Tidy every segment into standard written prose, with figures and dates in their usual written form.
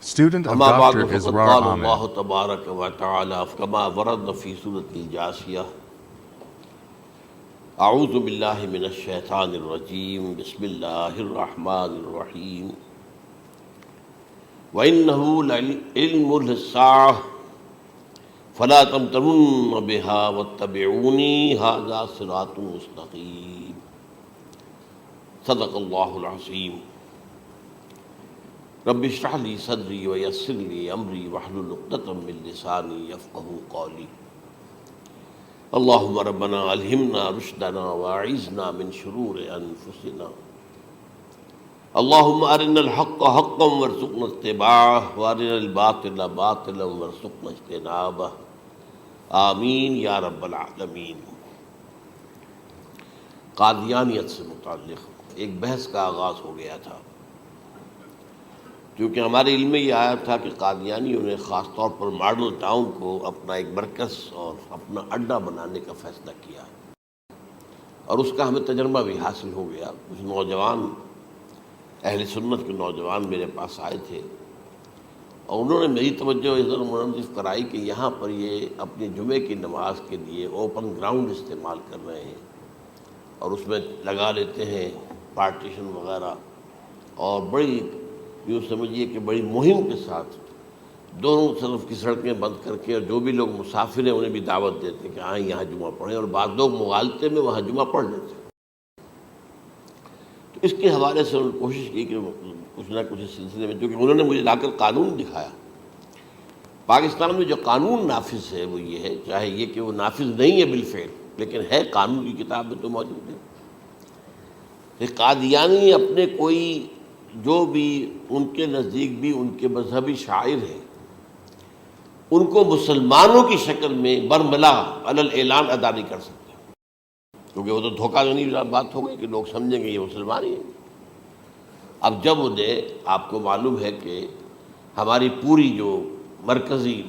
Student of أما بعد Dr. فقد Iswar قال Ahmed. الله تبارك وتعالى كما ورد في سورة الجاثية أعوذ بالله من الشيطان الرجيم بسم الله الرحمن الرحيم وإنه لعلم للساعة فلا تمترن بها واتبعوني هذا صراط مستقيم صدق الله العظيم رب اشرح لي صدري ويسر لي امری واحلل عقدۃ من لسانی یفقهوا قولی اللهم ربنا الہمنا رشدنا واعذنا من شرور انفسنا اللهم ارنا الحق حقا وارزقنا اتباعه وارنا الباطل باطلا وارزقنا اجتنابه آمین یا رب العالمین۔ قادیانیت سے متعلق ایک بحث کا آغاز ہو گیا تھا، کیونکہ ہمارے علم میں یہ آیا تھا کہ قادیانیوں نے خاص طور پر ماڈل ٹاؤن کو اپنا ایک مرکز اور اپنا اڈا بنانے کا فیصلہ کیا، اور اس کا ہمیں تجربہ بھی حاصل ہو گیا۔ کچھ نوجوان اہل سنت کے نوجوان میرے پاس آئے تھے اور انہوں نے میری توجہ ادھر منعطف کرائی کہ یہاں پر یہ اپنی جمعے کی نماز کے لیے اوپن گراؤنڈ استعمال کر رہے ہیں اور اس میں لگا لیتے ہیں پارٹیشن وغیرہ، اور بڑی یوں سمجھیے کہ بڑی مہم کے ساتھ دونوں طرف کی سڑکیں بند کر کے، اور جو بھی لوگ مسافر ہیں انہیں بھی دعوت دیتے کہ آئیں یہاں جمعہ پڑھیں، اور بعض لوگ مغالطے میں وہاں جمعہ پڑھ لیتے۔ تو اس کے حوالے سے انہوں نے کوشش کی کہ کچھ نہ کچھ اس سلسلے میں، کیونکہ انہوں نے مجھے لا کر قانون دکھایا۔ پاکستان میں جو قانون نافذ ہے وہ یہ ہے، چاہے یہ کہ وہ نافذ نہیں ہے بالفعل، لیکن ہے، قانون کی کتاب میں تو موجود ہے کہ قادیانی اپنے کوئی جو بھی ان کے نزدیک بھی ان کے مذہبی شاعر ہیں ان کو مسلمانوں کی شکل میں برملا علی الاعلان ادا نہیں کر سکتے، کیونکہ وہ تو دھوکہ دونی بات ہو گئی کہ لوگ سمجھیں گے یہ مسلمان ہی ہیں۔ اب جب انہیں، آپ کو معلوم ہے کہ ہماری پوری جو مرکزی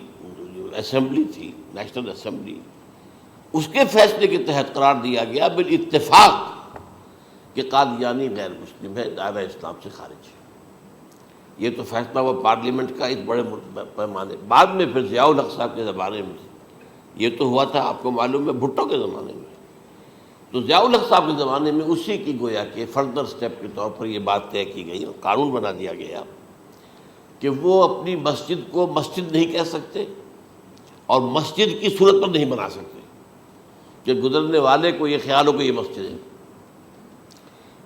اسمبلی تھی، نیشنل اسمبلی، اس کے فیصلے کے تحت قرار دیا گیا بالاتفاق کہ قادیانی غیر مسلم ہے، دائرہ اسلام سے خارج ہے۔ یہ تو فیصلہ ہوا پارلیمنٹ کا اس بڑے پیمانے، بعد میں پھر ضیاء الحق صاحب کے زمانے میں یہ تو ہوا تھا، آپ کو معلوم ہے، بھٹو کے زمانے میں۔ تو ضیاء الحق صاحب کے زمانے میں اسی کی گویا کہ فردر سٹیپ کے طور پر یہ بات طے کی گئی اور قانون بنا دیا گیا کہ وہ اپنی مسجد کو مسجد نہیں کہہ سکتے اور مسجد کی صورت پر نہیں بنا سکتے کہ گزرنے والے کو یہ خیال ہو کہ یہ مسجد ہے۔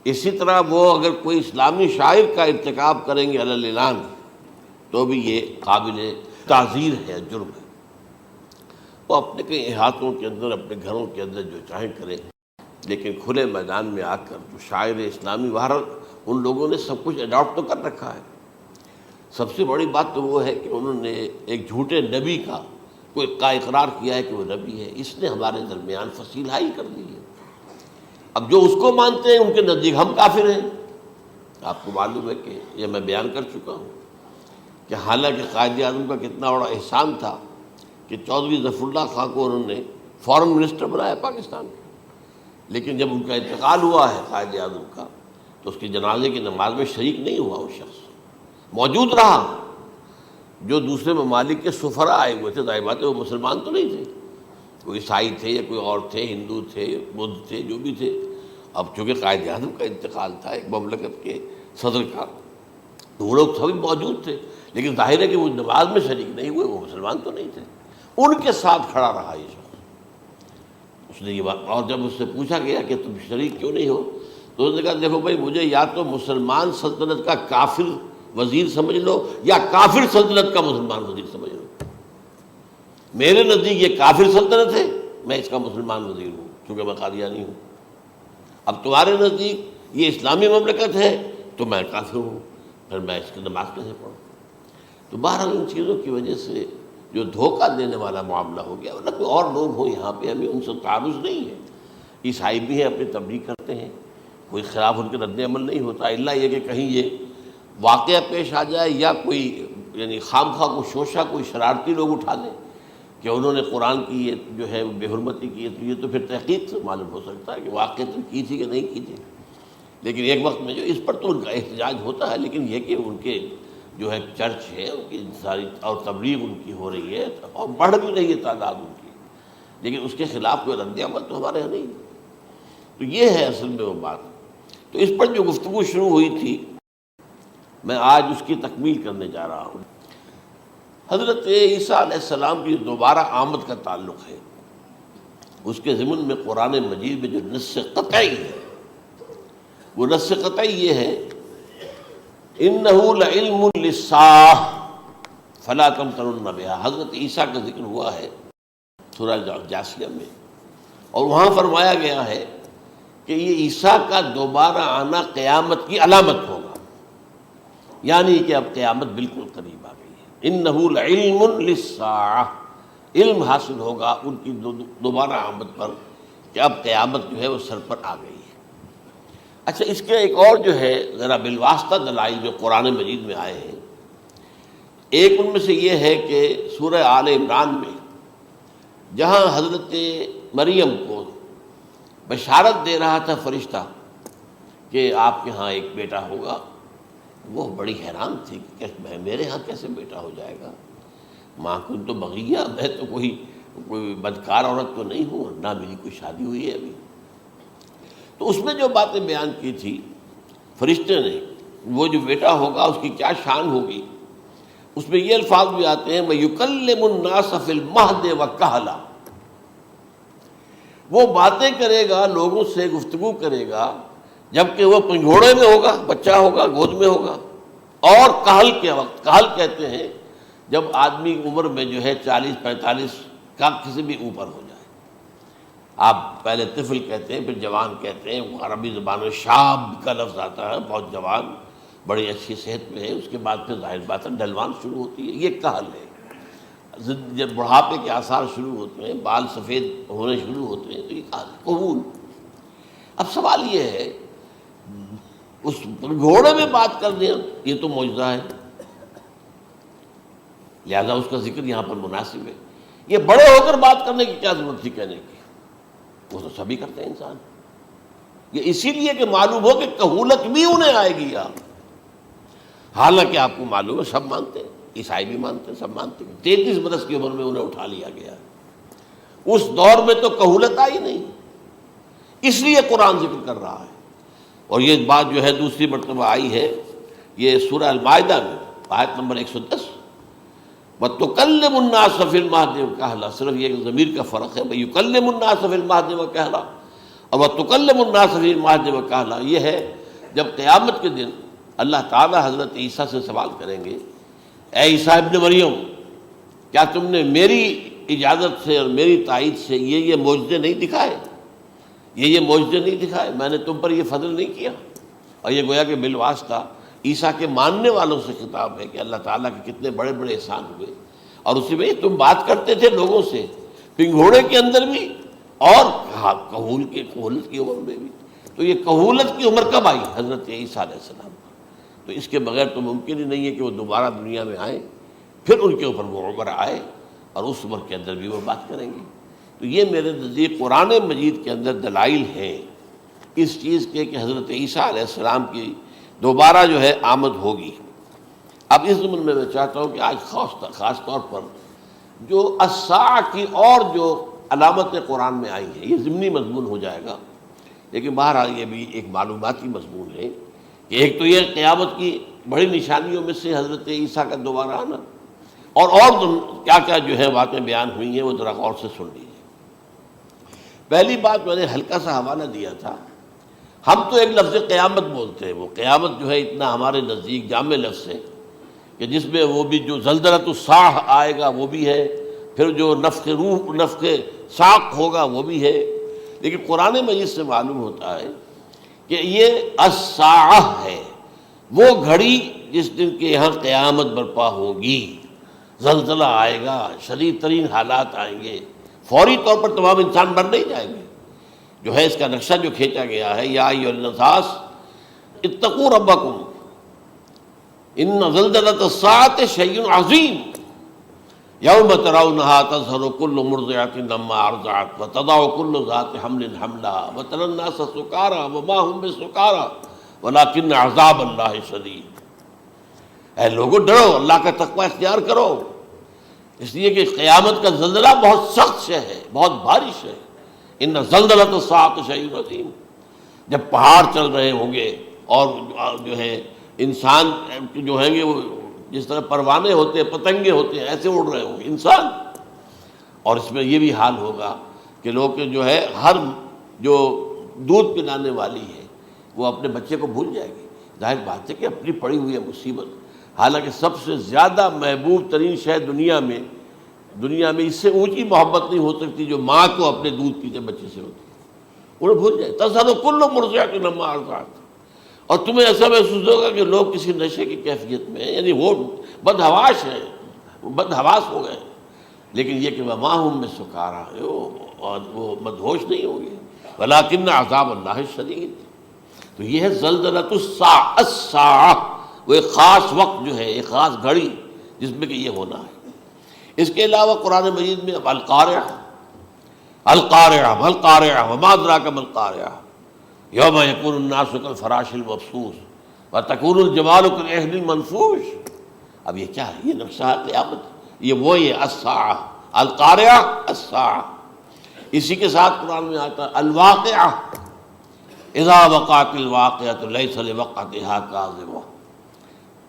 اسی طرح وہ اگر کوئی اسلامی شاعر کا ارتکاب کریں گے علی الاعلان تو بھی یہ قابل تعزیر ہے، جرم ہے۔ وہ اپنے کئی احاطوں کے اندر، اپنے گھروں کے اندر جو چاہیں کریں، لیکن کھلے میدان میں آ کر جو شاعر اسلامی باہر، ان لوگوں نے سب کچھ اڈاپٹ تو کر رکھا ہے۔ سب سے بڑی بات تو وہ ہے کہ انہوں نے ایک جھوٹے نبی کا اقرار کیا ہے کہ وہ نبی ہے، اس نے ہمارے درمیان فصیل ہائی کر دی ہے۔ اب جو اس کو مانتے ہیں ان کے نزدیک ہم کافر ہیں۔ آپ کو معلوم ہے کہ یہ میں بیان کر چکا ہوں کہ حالانکہ قائد اعظم کا کتنا بڑا احسان تھا کہ چودھری ظفر اللہ خان کو انہوں نے فارن منسٹر بنایا پاکستان کا، لیکن جب ان کا انتقال ہوا ہے قائد اعظم کا تو اس کے جنازے کی نماز میں شریک نہیں ہوا، وہ شخص موجود رہا۔ جو دوسرے ممالک کے سفراء آئے ہوئے تھے، ظاہر بات ہے وہ مسلمان تو نہیں تھے، کوئی عیسائی تھے یا کوئی اور تھے، ہندو تھے، بدھ تھے، جو بھی تھے۔ اب چونکہ قائد اعظم کا انتقال تھا ایک مملکت کے صدر کا، تو وہ لوگ سبھی موجود تھے، لیکن ظاہر ہے کہ وہ نماز میں شریک نہیں ہوئے، وہ مسلمان تو نہیں تھے۔ ان کے ساتھ کھڑا رہا یہ شخص، اس نے یہ بات، اور جب اس سے پوچھا گیا کہ تم شریک کیوں نہیں ہو تو اس نے کہا دیکھو بھائی، مجھے یا تو مسلمان سلطنت کا کافر وزیر سمجھ لو یا کافر سلطنت کا مسلمان وزیر سمجھ لو۔ میرے نزدیک یہ کافر سلطنت ہے، میں اس کا مسلمان وزیر ہوں چونکہ میں قادیانی ہوں۔ اب تمہارے نزدیک یہ اسلامی مملکت ہے تو میں کافر ہوں، پھر میں اس کی نماز کیسے پڑھوں؟ تو بہرحال ان چیزوں کی وجہ سے جو دھوکہ دینے والا معاملہ ہو گیا، ورنہ کوئی اور لوگ ہوں یہاں پہ، ہمیں ان سے تعارض نہیں ہے۔ عیسائی بھی ہیں، اپنی تبلیغ کرتے ہیں، کوئی خلاف ان کے رد عمل نہیں ہوتا، الا یہ کہ کہیں یہ واقعہ پیش آ جائے یا کوئی یعنی خام خواہ کو شوشہ کوئی شرارتی لوگ اٹھا لیں کہ انہوں نے قرآن کی یہ جو ہے بے حرمتی کی ہے، تو یہ تو پھر تحقیق سے معلوم ہو سکتا ہے کہ واقعہ کی تھی کہ نہیں کی تھی۔ لیکن ایک وقت میں جو اس پر تو ان کا احتجاج ہوتا ہے، لیکن یہ کہ ان کے جو ہے چرچ ہے ان کی ساری اور تبلیغ ان کی ہو رہی ہے اور بڑھ بھی رہی ہے تعداد ان کی، لیکن اس کے خلاف کوئی رد عمل تو ہمارے یہاں نہیں۔ تو یہ ہے اصل میں وہ بات۔ تو اس پر جو گفتگو شروع ہوئی تھی میں آج اس کی تکمیل کرنے جا رہا ہوں۔ حضرت عیسیٰ علیہ السلام کی دوبارہ آمد کا تعلق ہے، اس کے ضمن میں قرآن مجید میں جو نص قطعی ہے، وہ نص قطعی یہ ہے اِنَّهُ لَعِلْمٌ لِلسَّاعَةِ فَلَا تَمْتَرُنَّ بِهَا۔ حضرت عیسیٰ کا ذکر ہوا ہے سورہ جاثیہ میں، اور وہاں فرمایا گیا ہے کہ یہ عیسیٰ کا دوبارہ آنا قیامت کی علامت ہوگا، یعنی کہ اب قیامت بالکل قریب آ گئی ہے۔ اِنَّهُ لَعِلْمٌ لِلسَّاعَةِ، علم حاصل ہوگا ان کی دوبارہ آمد پر کہ اب قیامت جو ہے وہ سر پر آ گئی ہے۔ اچھا، اس کے ایک اور جو ہے ذرا بالواسطہ دلائل جو قرآن مجید میں آئے ہیں، ایک ان میں سے یہ ہے کہ سورہ آل عمران میں جہاں حضرت مریم کو بشارت دے رہا تھا فرشتہ کہ آپ کے ہاں ایک بیٹا ہوگا، وہ بڑی حیران تھی کہ میرے ہاں کیسے بیٹا ہو جائے گا، ماں کن تو بغیہ، میں تو کوئی بدکار عورت تو نہیں ہوں، نہ میری کوئی شادی ہوئی ہے ابھی۔ تو اس میں جو باتیں بیان کی تھی فرشتے نے، وہ جو بیٹا ہوگا اس کی کیا شان ہوگی، اس میں یہ الفاظ بھی آتے ہیں وَيُكَلِّمُ النَّاسَ فِي الْمَهْدِ وَكَهْلًا، وہ باتیں کرے گا، لوگوں سے گفتگو کرے گا جبکہ وہ پنگھوڑے میں ہوگا، بچہ ہوگا، گود میں ہوگا، اور کہل کے وقت، کہل کہتے ہیں جب آدمی عمر میں جو ہے 40-45 کا کسی بھی اوپر ہو جائے، آپ پہلے طفل کہتے ہیں پھر جوان کہتے ہیں، وہ عربی زبان میں شاب کا لفظ آتا ہے، بہت جوان، بڑی اچھی صحت میں ہے، اس کے بعد پھر ظاہر بات ہے ڈلوان شروع ہوتی ہے، یہ کہل ہے۔ جب بڑھاپے کے آثار شروع ہوتے ہیں، بال سفید ہونے شروع ہوتے ہیں، تو یہ کہل، قبول۔ اب سوال یہ ہے اس گھوڑے میں بات کر دیں، یہ تو معجزہ ہے، لہذا اس کا ذکر یہاں پر مناسب ہے۔ یہ بڑے ہو کر بات کرنے کی کیا ضرورت تھی کہنے کی، وہ تو سبھی کرتے ہیں انسان، یہ اسی لیے کہ معلوم ہو کہ کہولت بھی انہیں آئے گی آپ، حالانکہ آپ کو معلوم ہے سب مانتے ہیں، عیسائی بھی مانتے ہیں، سب مانتے ہیں، 33 برس کی عمر میں انہیں اٹھا لیا گیا، اس دور میں تو کہولت آئی نہیں، اس لیے قرآن ذکر کر رہا ہے۔ اور یہ بات جو ہے دوسری مرتبہ آئی ہے، یہ سورہ المائدہ میں آیت نمبر 110 وَتُكَلِّمُ النَّاسَ فِي الْمَهْدِ وَكَهْلًا، صرف یہ ضمیر کا فرق ہے، وَيُكَلِّمُ النَّاسَ فِي الْمَهْدِ وَكَهْلًا، اور وَتُكَلِّمُ النَّاسَ فِي الْمَهْدِ وَكَهْلًا یہ ہے جب قیامت کے دن اللہ تعالیٰ حضرت عیسیٰ سے سوال کریں گے، اے عیسیٰ ابن مریم، کیا تم نے میری اجازت سے اور میری تائید سے یہ معجزے نہیں دکھائے، یہ معجزے نہیں دکھائے، میں نے تم پر یہ فضل نہیں کیا؟ اور یہ گویا کہ بالواسطہ عیسیٰ کے ماننے والوں سے خطاب ہے کہ اللہ تعالیٰ کے کتنے بڑے بڑے احسان ہوئے، اور اسی میں تم بات کرتے تھے لوگوں سے پنگھوڑے کے اندر بھی اور کہولت کی عمر میں بھی، تو یہ کہولت کی عمر کب آئی؟ حضرت عیسیٰ علیہ السلام کو۔ تو اس کے بغیر تو ممکن ہی نہیں ہے کہ وہ دوبارہ دنیا میں آئیں، پھر ان کے اوپر وہ عمر آئے اور اس عمر کے اندر بھی وہ بات کریں گے۔ تو یہ میرے نزدیک قرآن مجید کے اندر دلائل ہیں اس چیز کے کہ حضرت عیسیٰ علیہ السلام کی دوبارہ جو ہے آمد ہوگی۔ اب اس ضمن میں چاہتا ہوں کہ آج خاص طور پر جو الساعہ کی اور جو علامتیں قرآن میں آئی ہیں، یہ ضمنی مضمون ہو جائے گا، لیکن بہرحال یہ بھی ایک معلوماتی مضمون ہے کہ ایک تو یہ قیامت کی بڑی نشانیوں میں سے حضرت عیسیٰ کا دوبارہ آنا، اور کیا کیا جو ہے باتیں بیان ہوئی ہیں وہ ذرا غور سے سن لیجیے۔ پہلی بات میں نے ہلکا سا حوالہ دیا تھا، ہم تو ایک لفظ قیامت بولتے ہیں، وہ قیامت جو ہے اتنا ہمارے نزدیک جامع لفظ ہے کہ جس میں وہ بھی جو زلزلۃ الساعہ آئے گا وہ بھی ہے، پھر جو نفخ روح، نفخ ساق ہوگا وہ بھی ہے، لیکن قرآن مجید سے معلوم ہوتا ہے کہ یہ الساعہ ہے، وہ گھڑی جس دن کے یہاں قیامت برپا ہوگی، زلزلہ آئے گا، شدید ترین حالات آئیں گے، فوری طور پر تمام انسان مر نہیں جائیں گے۔ جو ہے اس کا نقشہ جو کھینچا گیا ہے، یا ایھا الناس اتقوا ربکم ان زلزلۃ الساعۃ شیء عظیم یوم ترونها تذہل کل مرضعۃ عما ارضعت وتضع کل ذات حمل حملها وتری الناس سکارى وما هم بسکارى ولکن عذاب اللہ شدید۔ اے لوگوں ڈرو، اللہ کا تقوی اختیار کرو، اس لیے کہ قیامت کا زلزلہ بہت سخت شے ہے، بہت بھاری شے ہے۔ ان زلزلۃ الساعۃ شیء عظیم، جب پہاڑ چل رہے ہوں گے اور جو ہے انسان جو ہیں گے وہ جس طرح پروانے ہوتے ہیں، پتنگے ہوتے ہیں، ایسے اڑ رہے ہوں گے انسان، اور اس میں یہ بھی حال ہوگا کہ لوگ جو ہے ہر جو دودھ پلانے والی ہے وہ اپنے بچے کو بھول جائے گی۔ ظاہر بات ہے کہ اپنی پڑی ہوئی ہے مصیبت، حالانکہ سب سے زیادہ محبوب ترین شے دنیا میں اس سے اونچی محبت نہیں ہو سکتی جو ماں کو اپنے دودھ پیتے بچے سے ہوتی ہے، انہیں بھول جائے۔ تذہب کل مرضعۃ عما ارضعت، اور تمہیں ایسا محسوس ہوگا کہ لوگ کسی نشے کی کیفیت میں ہیں، یعنی وہ بدحواش ہیں، وہ بدحواس ہو گئے، لیکن یہ کہ وما ہم بسکارى، اور وہ مدہوش نہیں ہوں گے، ولکن عذاب اللہ شدید۔ تو یہ ہے زلزلۃ الساعہ، وہ ایک خاص وقت جو ہے، ایک خاص گھڑی جس میں کہ یہ ہونا ہے۔ اس کے علاوہ قرآن مجید میں القارعہ، القارعہ ما القارعہ وما ادراک ما القارعہ یوم یکون الناس کالفراش المبثوث وتکون الجبال کالعہن المنفوش۔ اب یہ کیا ہے؟ یہ نقشہ ہے قیامت، یہ الساعہ، القارعہ الساعہ۔ اسی کے ساتھ قرآن میں آتا ہے الواقعہ، اذا وقعت الواقعۃ لیس لوقعتها کاذبہ،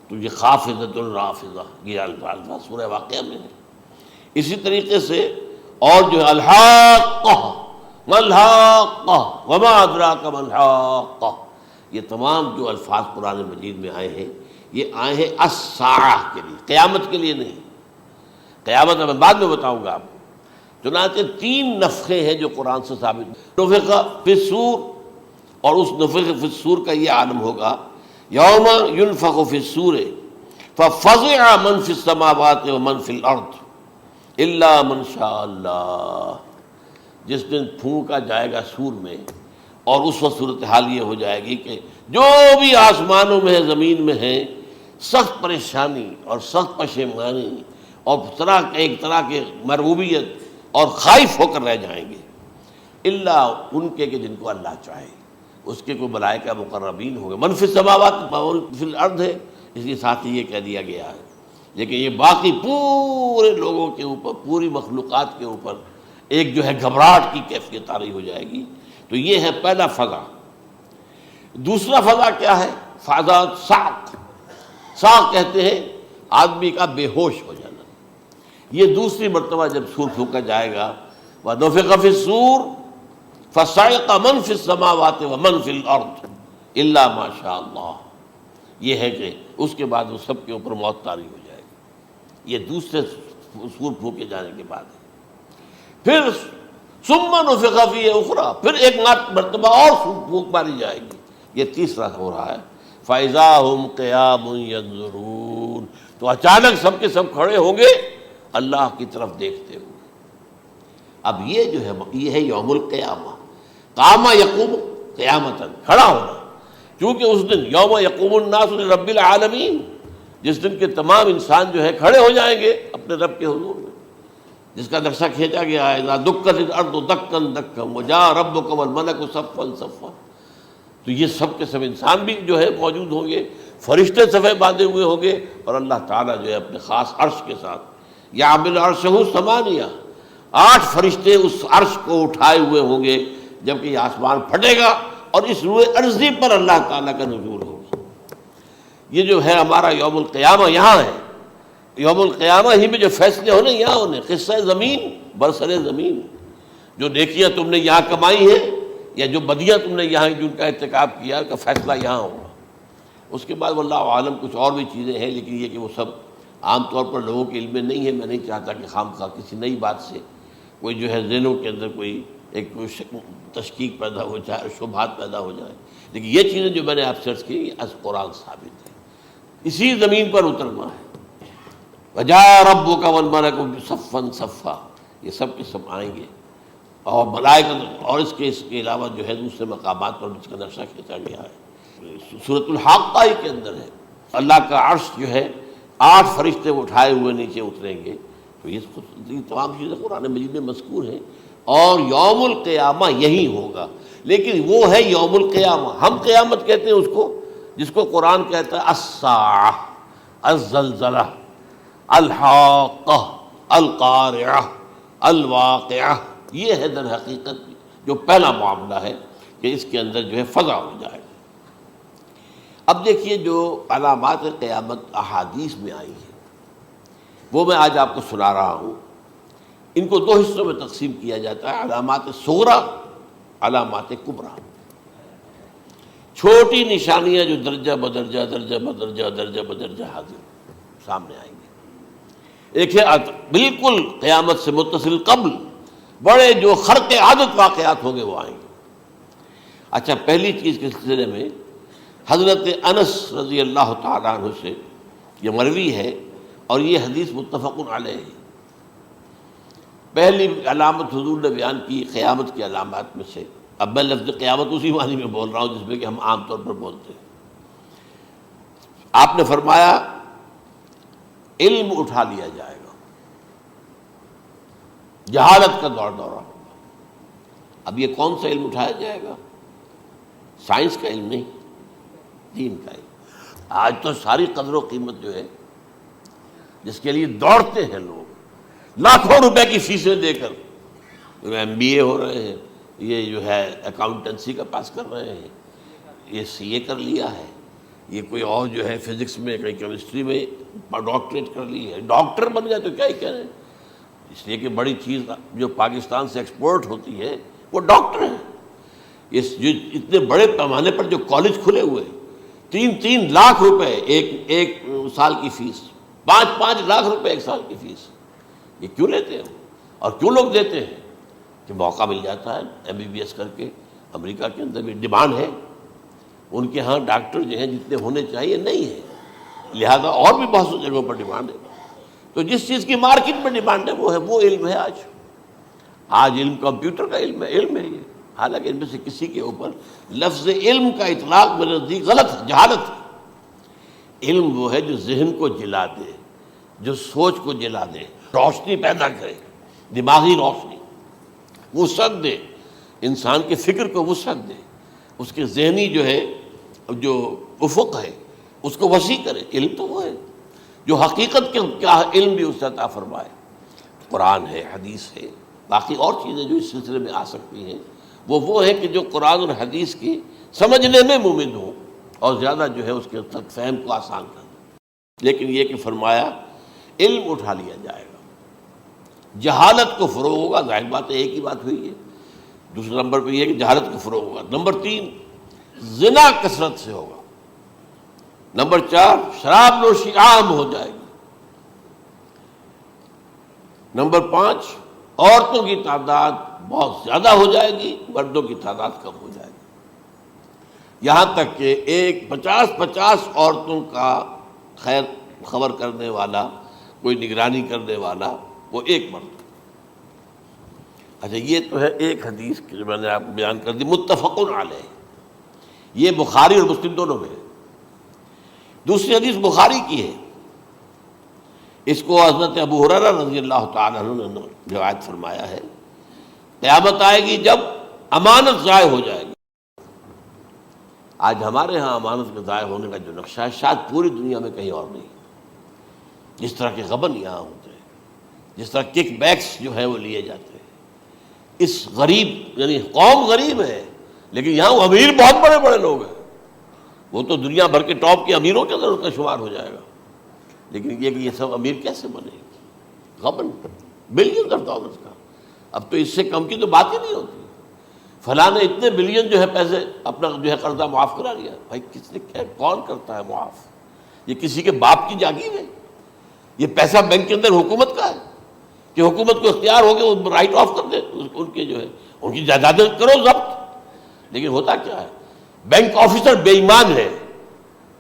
تو یہ خافضۃ رافضہ، یہ الفاظ سورہ واقعہ میں ہے۔ اسی طریقے سے اور جو ہے الحاقہ، ما الحاقہ وما ادراک ما الحاقہ، یہ تمام جو الفاظ قرآن مجید میں آئے ہیں یہ آئے ہیں الساعہ کے لیے، قیامت کے لیے نہیں۔ قیامت میں بعد میں بتاؤں گا آپ کو۔ چنانچہ 3 نفخے ہیں جو قرآن سے ثابت، نفخ فی الصور، اور اس نفخ فی الصور کا یہ عالم ہوگا یوم ینفخ فی الصور ففزع من فی السماوات ومن فی الارض الا من شاء اللہ، جس دن پھونکا جائے گا سور میں، اور اس وقت صورتحال یہ ہو جائے گی کہ جو بھی آسمانوں میں ہے، زمین میں ہے، سخت پریشانی اور سخت پشیمانی اور ایک طرح کی مرعوبیت اور خائف ہو کر رہ جائیں گے، الا ان کے کہ جن کو اللہ چاہے۔ اس کے کوئی ملائکہ مقربین ہوں گے، من فی السماوات فی الارض ہے، اس کے ساتھ ہی یہ کہہ دیا گیا ہے، لیکن یہ باقی پورے لوگوں کے اوپر، پوری مخلوقات کے اوپر ایک جو ہے گھبراہٹ کی کیفیت طاری ہو جائے گی۔ تو یہ ہے پہلا فضا۔ دوسرا فضا کیا ہے؟ فضا صعق، صعق کہتے ہیں آدمی کا بے ہوش ہو جانا۔ یہ دوسری مرتبہ جب سور پھونکا جائے گا، وَنُفِخَ فِي الصُّورِ فَصَعِقَ مَن فِي السَّمَاوَاتِ وَمَن فِي الْأَرْضِ إِلَّا مَا شَاءَ اللَّهُ، یہ ہے کہ اس کے بعد وہ سب کے اوپر موت طاری ہو جائے گی۔ یہ دوسرے سور پھونکے جانے کے بعد ہے۔ پھر ثُمَّ نُفِخَ فِيهِ أُخْرَى، پھر ایک مرتبہ اور پھونک ماری جائے گی، یہ تیسرا ہو رہا ہے۔ فَإِذَا هُمْ قِيَامٌ يَنظُرُونَ، تو اچانک سب کے سب کھڑے ہوں گے اللہ کی طرف دیکھتے ہوئے۔ اب یہ جو ہے یہ ہے یوم القیامہ، قام یقوم قیامتاً، کھڑا ہونا، کیونکہ اس دن یوم یقوم الناس لرب العالمین، جس دن کے تمام انسان جو ہے کھڑے ہو جائیں گے اپنے رب کے حضور میں، جس کا نقشہ کھینچا گیا ہے اذا دکت الارض دکا دکا وجاء ربک والملک صفا صفا۔ تو یہ سب کے سب انسان بھی جو ہے موجود ہوں گے، فرشتے صفے باندھے ہوئے ہوں گے، اور اللہ تعالیٰ جو ہے اپنے خاص عرش کے ساتھ یحمل عرشہ ثمانیہ، 8 فرشتے اس عرش کو اٹھائے ہوئے ہوں گے، جبکہ یہ آسمان پھٹے گا اور اس روئے ارضی پر اللہ تعالیٰ کا نزول ہوگا۔ یہ جو ہے ہمارا یوم القیامہ یہاں ہے، یوم القیامہ ہی میں جو فیصلے ہونے یہاں ہونے، قصہ زمین برسر زمین، جو نیکیاں تم نے یہاں کمائی ہیں یا جو بدیاں تم نے یہاں جن کا ارتکاب کیا کا فیصلہ یہاں ہوگا۔ اس کے بعد واللہ عالم کچھ اور بھی چیزیں ہیں، لیکن یہ کہ وہ سب عام طور پر لوگوں کے علم میں نہیں ہے۔ میں نہیں چاہتا کہ خام خواہ کسی نئی بات سے کوئی جو ہے ذہنوں کے اندر کوئی ایک تشکیک پیدا ہو جائے، شبہات پیدا ہو جائے، لیکن یہ چیزیں جو میں نے آپ سے عرض کی یہ از قرآن ثابت ہے، اسی زمین پر اترنا ہے۔ وَجَاءَ رَبُّكَ وَالْمَلَكُ صَفًّا صَفًّا، یہ سب کے سب آئیں گے، اور ملائکہ، اور اس کے علاوہ جو ہے دوسرے مقامات پر جس کا نقشہ کھینچا گیا ہے سورۃ الحاقہ کے اندر ہے۔ اللہ کا عرش جو ہے 8 فرشتے اٹھائے ہوئے نیچے اتریں گے۔ تو یہ تمام چیزیں قرآن مجید میں مذکور ہیں، اور یوم القیامہ یہی ہوگا، لیکن وہ ہے یوم القیامہ۔ ہم قیامت کہتے ہیں اس کو جس کو قرآن کہتا ہے الساعہ، الزلزلہ، الحاقہ، القارعہ، الواقعہ، یہ ہے در حقیقت جو پہلا معاملہ ہے کہ اس کے اندر جو ہے فضا ہو جائے۔ اب دیکھیے جو علامات قیامت احادیث میں آئی ہیں وہ میں آج آپ کو سنا رہا ہوں۔ ان کو دو حصوں میں تقسیم کیا جاتا ہے، علامات صغریٰ، علامات کبریٰ۔ چھوٹی نشانیاں جو درجہ بدرجہ درجہ بدرجہ درجہ بدرجہ حاضر سامنے آئیں گے۔ ایک ہے بالکل قیامت سے متصل قبل بڑے جو خرق عادت واقعات ہوں گے وہ آئیں گے۔ اچھا، پہلی چیز کے سلسلے میں حضرت انس رضی اللہ تعالیٰ عنہ سے یہ مروی ہے اور یہ حدیث متفق علیہ ہے۔ پہلی علامت حضور نے بیان کی قیامت کی علامات میں سے، اب میں لفظ قیامت اسی معنی میں بول رہا ہوں جس میں کہ ہم عام طور پر بولتے ہیں۔ آپ نے فرمایا علم اٹھا لیا جائے گا، جہالت کا دور دورہ ہوگا۔ اب یہ کون سا علم اٹھایا جائے گا؟ سائنس کا علم نہیں، دین کا علم۔ آج تو ساری قدر و قیمت جو ہے جس کے لیے دوڑتے ہیں لوگ لاکھوں روپے کی فیسیں دے کر، ایم بی اے ہو رہے ہیں، یہ جو ہے اکاؤنٹنسی کا پاس کر رہے ہیں، یہ سی اے کر لیا ہے، یہ کوئی اور جو ہے فزکس میں کوئی کیمسٹری میں ڈاکٹریٹ کر لی ہے، ڈاکٹر بن گئے تو کیا ہی کہہ رہے ہیں۔ اس لیے کہ بڑی چیز جو پاکستان سے ایکسپورٹ ہوتی ہے وہ ڈاکٹر ہیں۔ اس جو اتنے بڑے پیمانے پر جو کالج کھلے ہوئے، 3 لاکھ روپے ایک سال کی فیس، 5 لاکھ روپے ایک سال کی فیس، یہ کیوں لیتے ہیں اور کیوں لوگ دیتے ہیں؟ کہ موقع مل جاتا ہے ایم بی بی ایس کر کے۔ امریکہ کے اندر بھی ڈیمانڈ ہے، ان کے ہاں ڈاکٹر جو ہیں جتنے ہونے چاہیے نہیں ہے، لہذا اور بھی بہت سی جگہوں پر ڈیمانڈ ہے۔ تو جس چیز کی مارکیٹ میں ڈیمانڈ ہے وہ علم ہے۔ آج علم کمپیوٹر کا علم ہے یہ، حالانکہ ان میں سے کسی کے اوپر لفظ علم کا اطلاق میرے نزدیک غلط ہے، جہالت ہے۔ علم وہ ہے جو ذہن کو جلا دے، جو سوچ کو جلا دے، روشنی پیدا کرے، دماغی روشنی، وسعت دے، انسان کے فکر کو وسعت دے، اس کے ذہنی جو ہے جو افق ہے اس کو وسیع کرے۔ علم تو وہ ہے جو حقیقت کے کیا علم بھی اس سے عطا فرمائے۔ قرآن ہے، حدیث ہے، باقی اور چیزیں جو اس سلسلے میں آ سکتی ہیں وہ ہے کہ جو قرآن اور حدیث کی سمجھنے میں مومن ہوں اور زیادہ جو ہے اس کے تک فہم کو آسان کر دیں۔ لیکن یہ کہ فرمایا علم اٹھا لیا جائے گا، جہالت کو فروغ ہوگا، ظاہر بات ہے ایک ہی بات ہوئی ہے۔ دوسرے نمبر پہ یہ کہ جہالت کو فروغ ہوگا۔ نمبر 3 زنا کثرت سے ہوگا۔ نمبر 4 شراب نوشی عام ہو جائے گی۔ نمبر 5 عورتوں کی تعداد بہت زیادہ ہو جائے گی، مردوں کی تعداد کم ہو جائے گی، یہاں تک کہ 50 عورتوں کا خیر خبر کرنے والا، کوئی نگرانی کرنے والا، وہ ایک مرد۔ اچھا، یہ تو ہے ایک حدیث جو میں نے آپ کو بیان کر دی، متفق علیہ، یہ بخاری اور مسلم دونوں میں ہے۔ دوسری حدیث بخاری کی ہے، اس کو حضرت ابو ہریرہ رضی اللہ تعالیٰ عنہ نے روایت فرمایا ہے، قیامت آئے گی جب امانت ضائع ہو جائے گی۔ آج ہمارے ہاں امانت کے ضائع ہونے کا جو نقشہ ہے شاید پوری دنیا میں کہیں اور نہیں۔ جس طرح کے غبن یہاں ہوتے ہیں، جس طرح کک بیکس جو ہے وہ لیے جاتے ہیں، اس غریب یعنی قوم غریب ہے لیکن یہاں وہ امیر بہت بڑے بڑے لوگ ہیں، وہ تو دنیا بھر کے ٹاپ کے امیروں کے اندر ان کا شمار ہو جائے گا۔ لیکن یہ کہ یہ سب امیر کیسے بنے؟ غبن بلین آف ڈالرز کا، اب تو اس سے کم کی تو بات ہی نہیں ہوتی۔ فلاں نے اتنے بلین جو ہے پیسے اپنا جو ہے قرضہ معاف کرا لیا۔ بھائی کس نے کیا، کون کرتا ہے معاف؟ یہ کسی کے باپ کی جاگیر ہے؟ یہ پیسہ بینک کے اندر حکومت کا ہے کہ حکومت کو اختیار ہو کے وہ رائٹ آف کر دے ان کے جو ہے ان کی جائیدادیں کرو ضبط۔ لیکن ہوتا کیا ہے، بینک آفیسر بے ایمان ہے،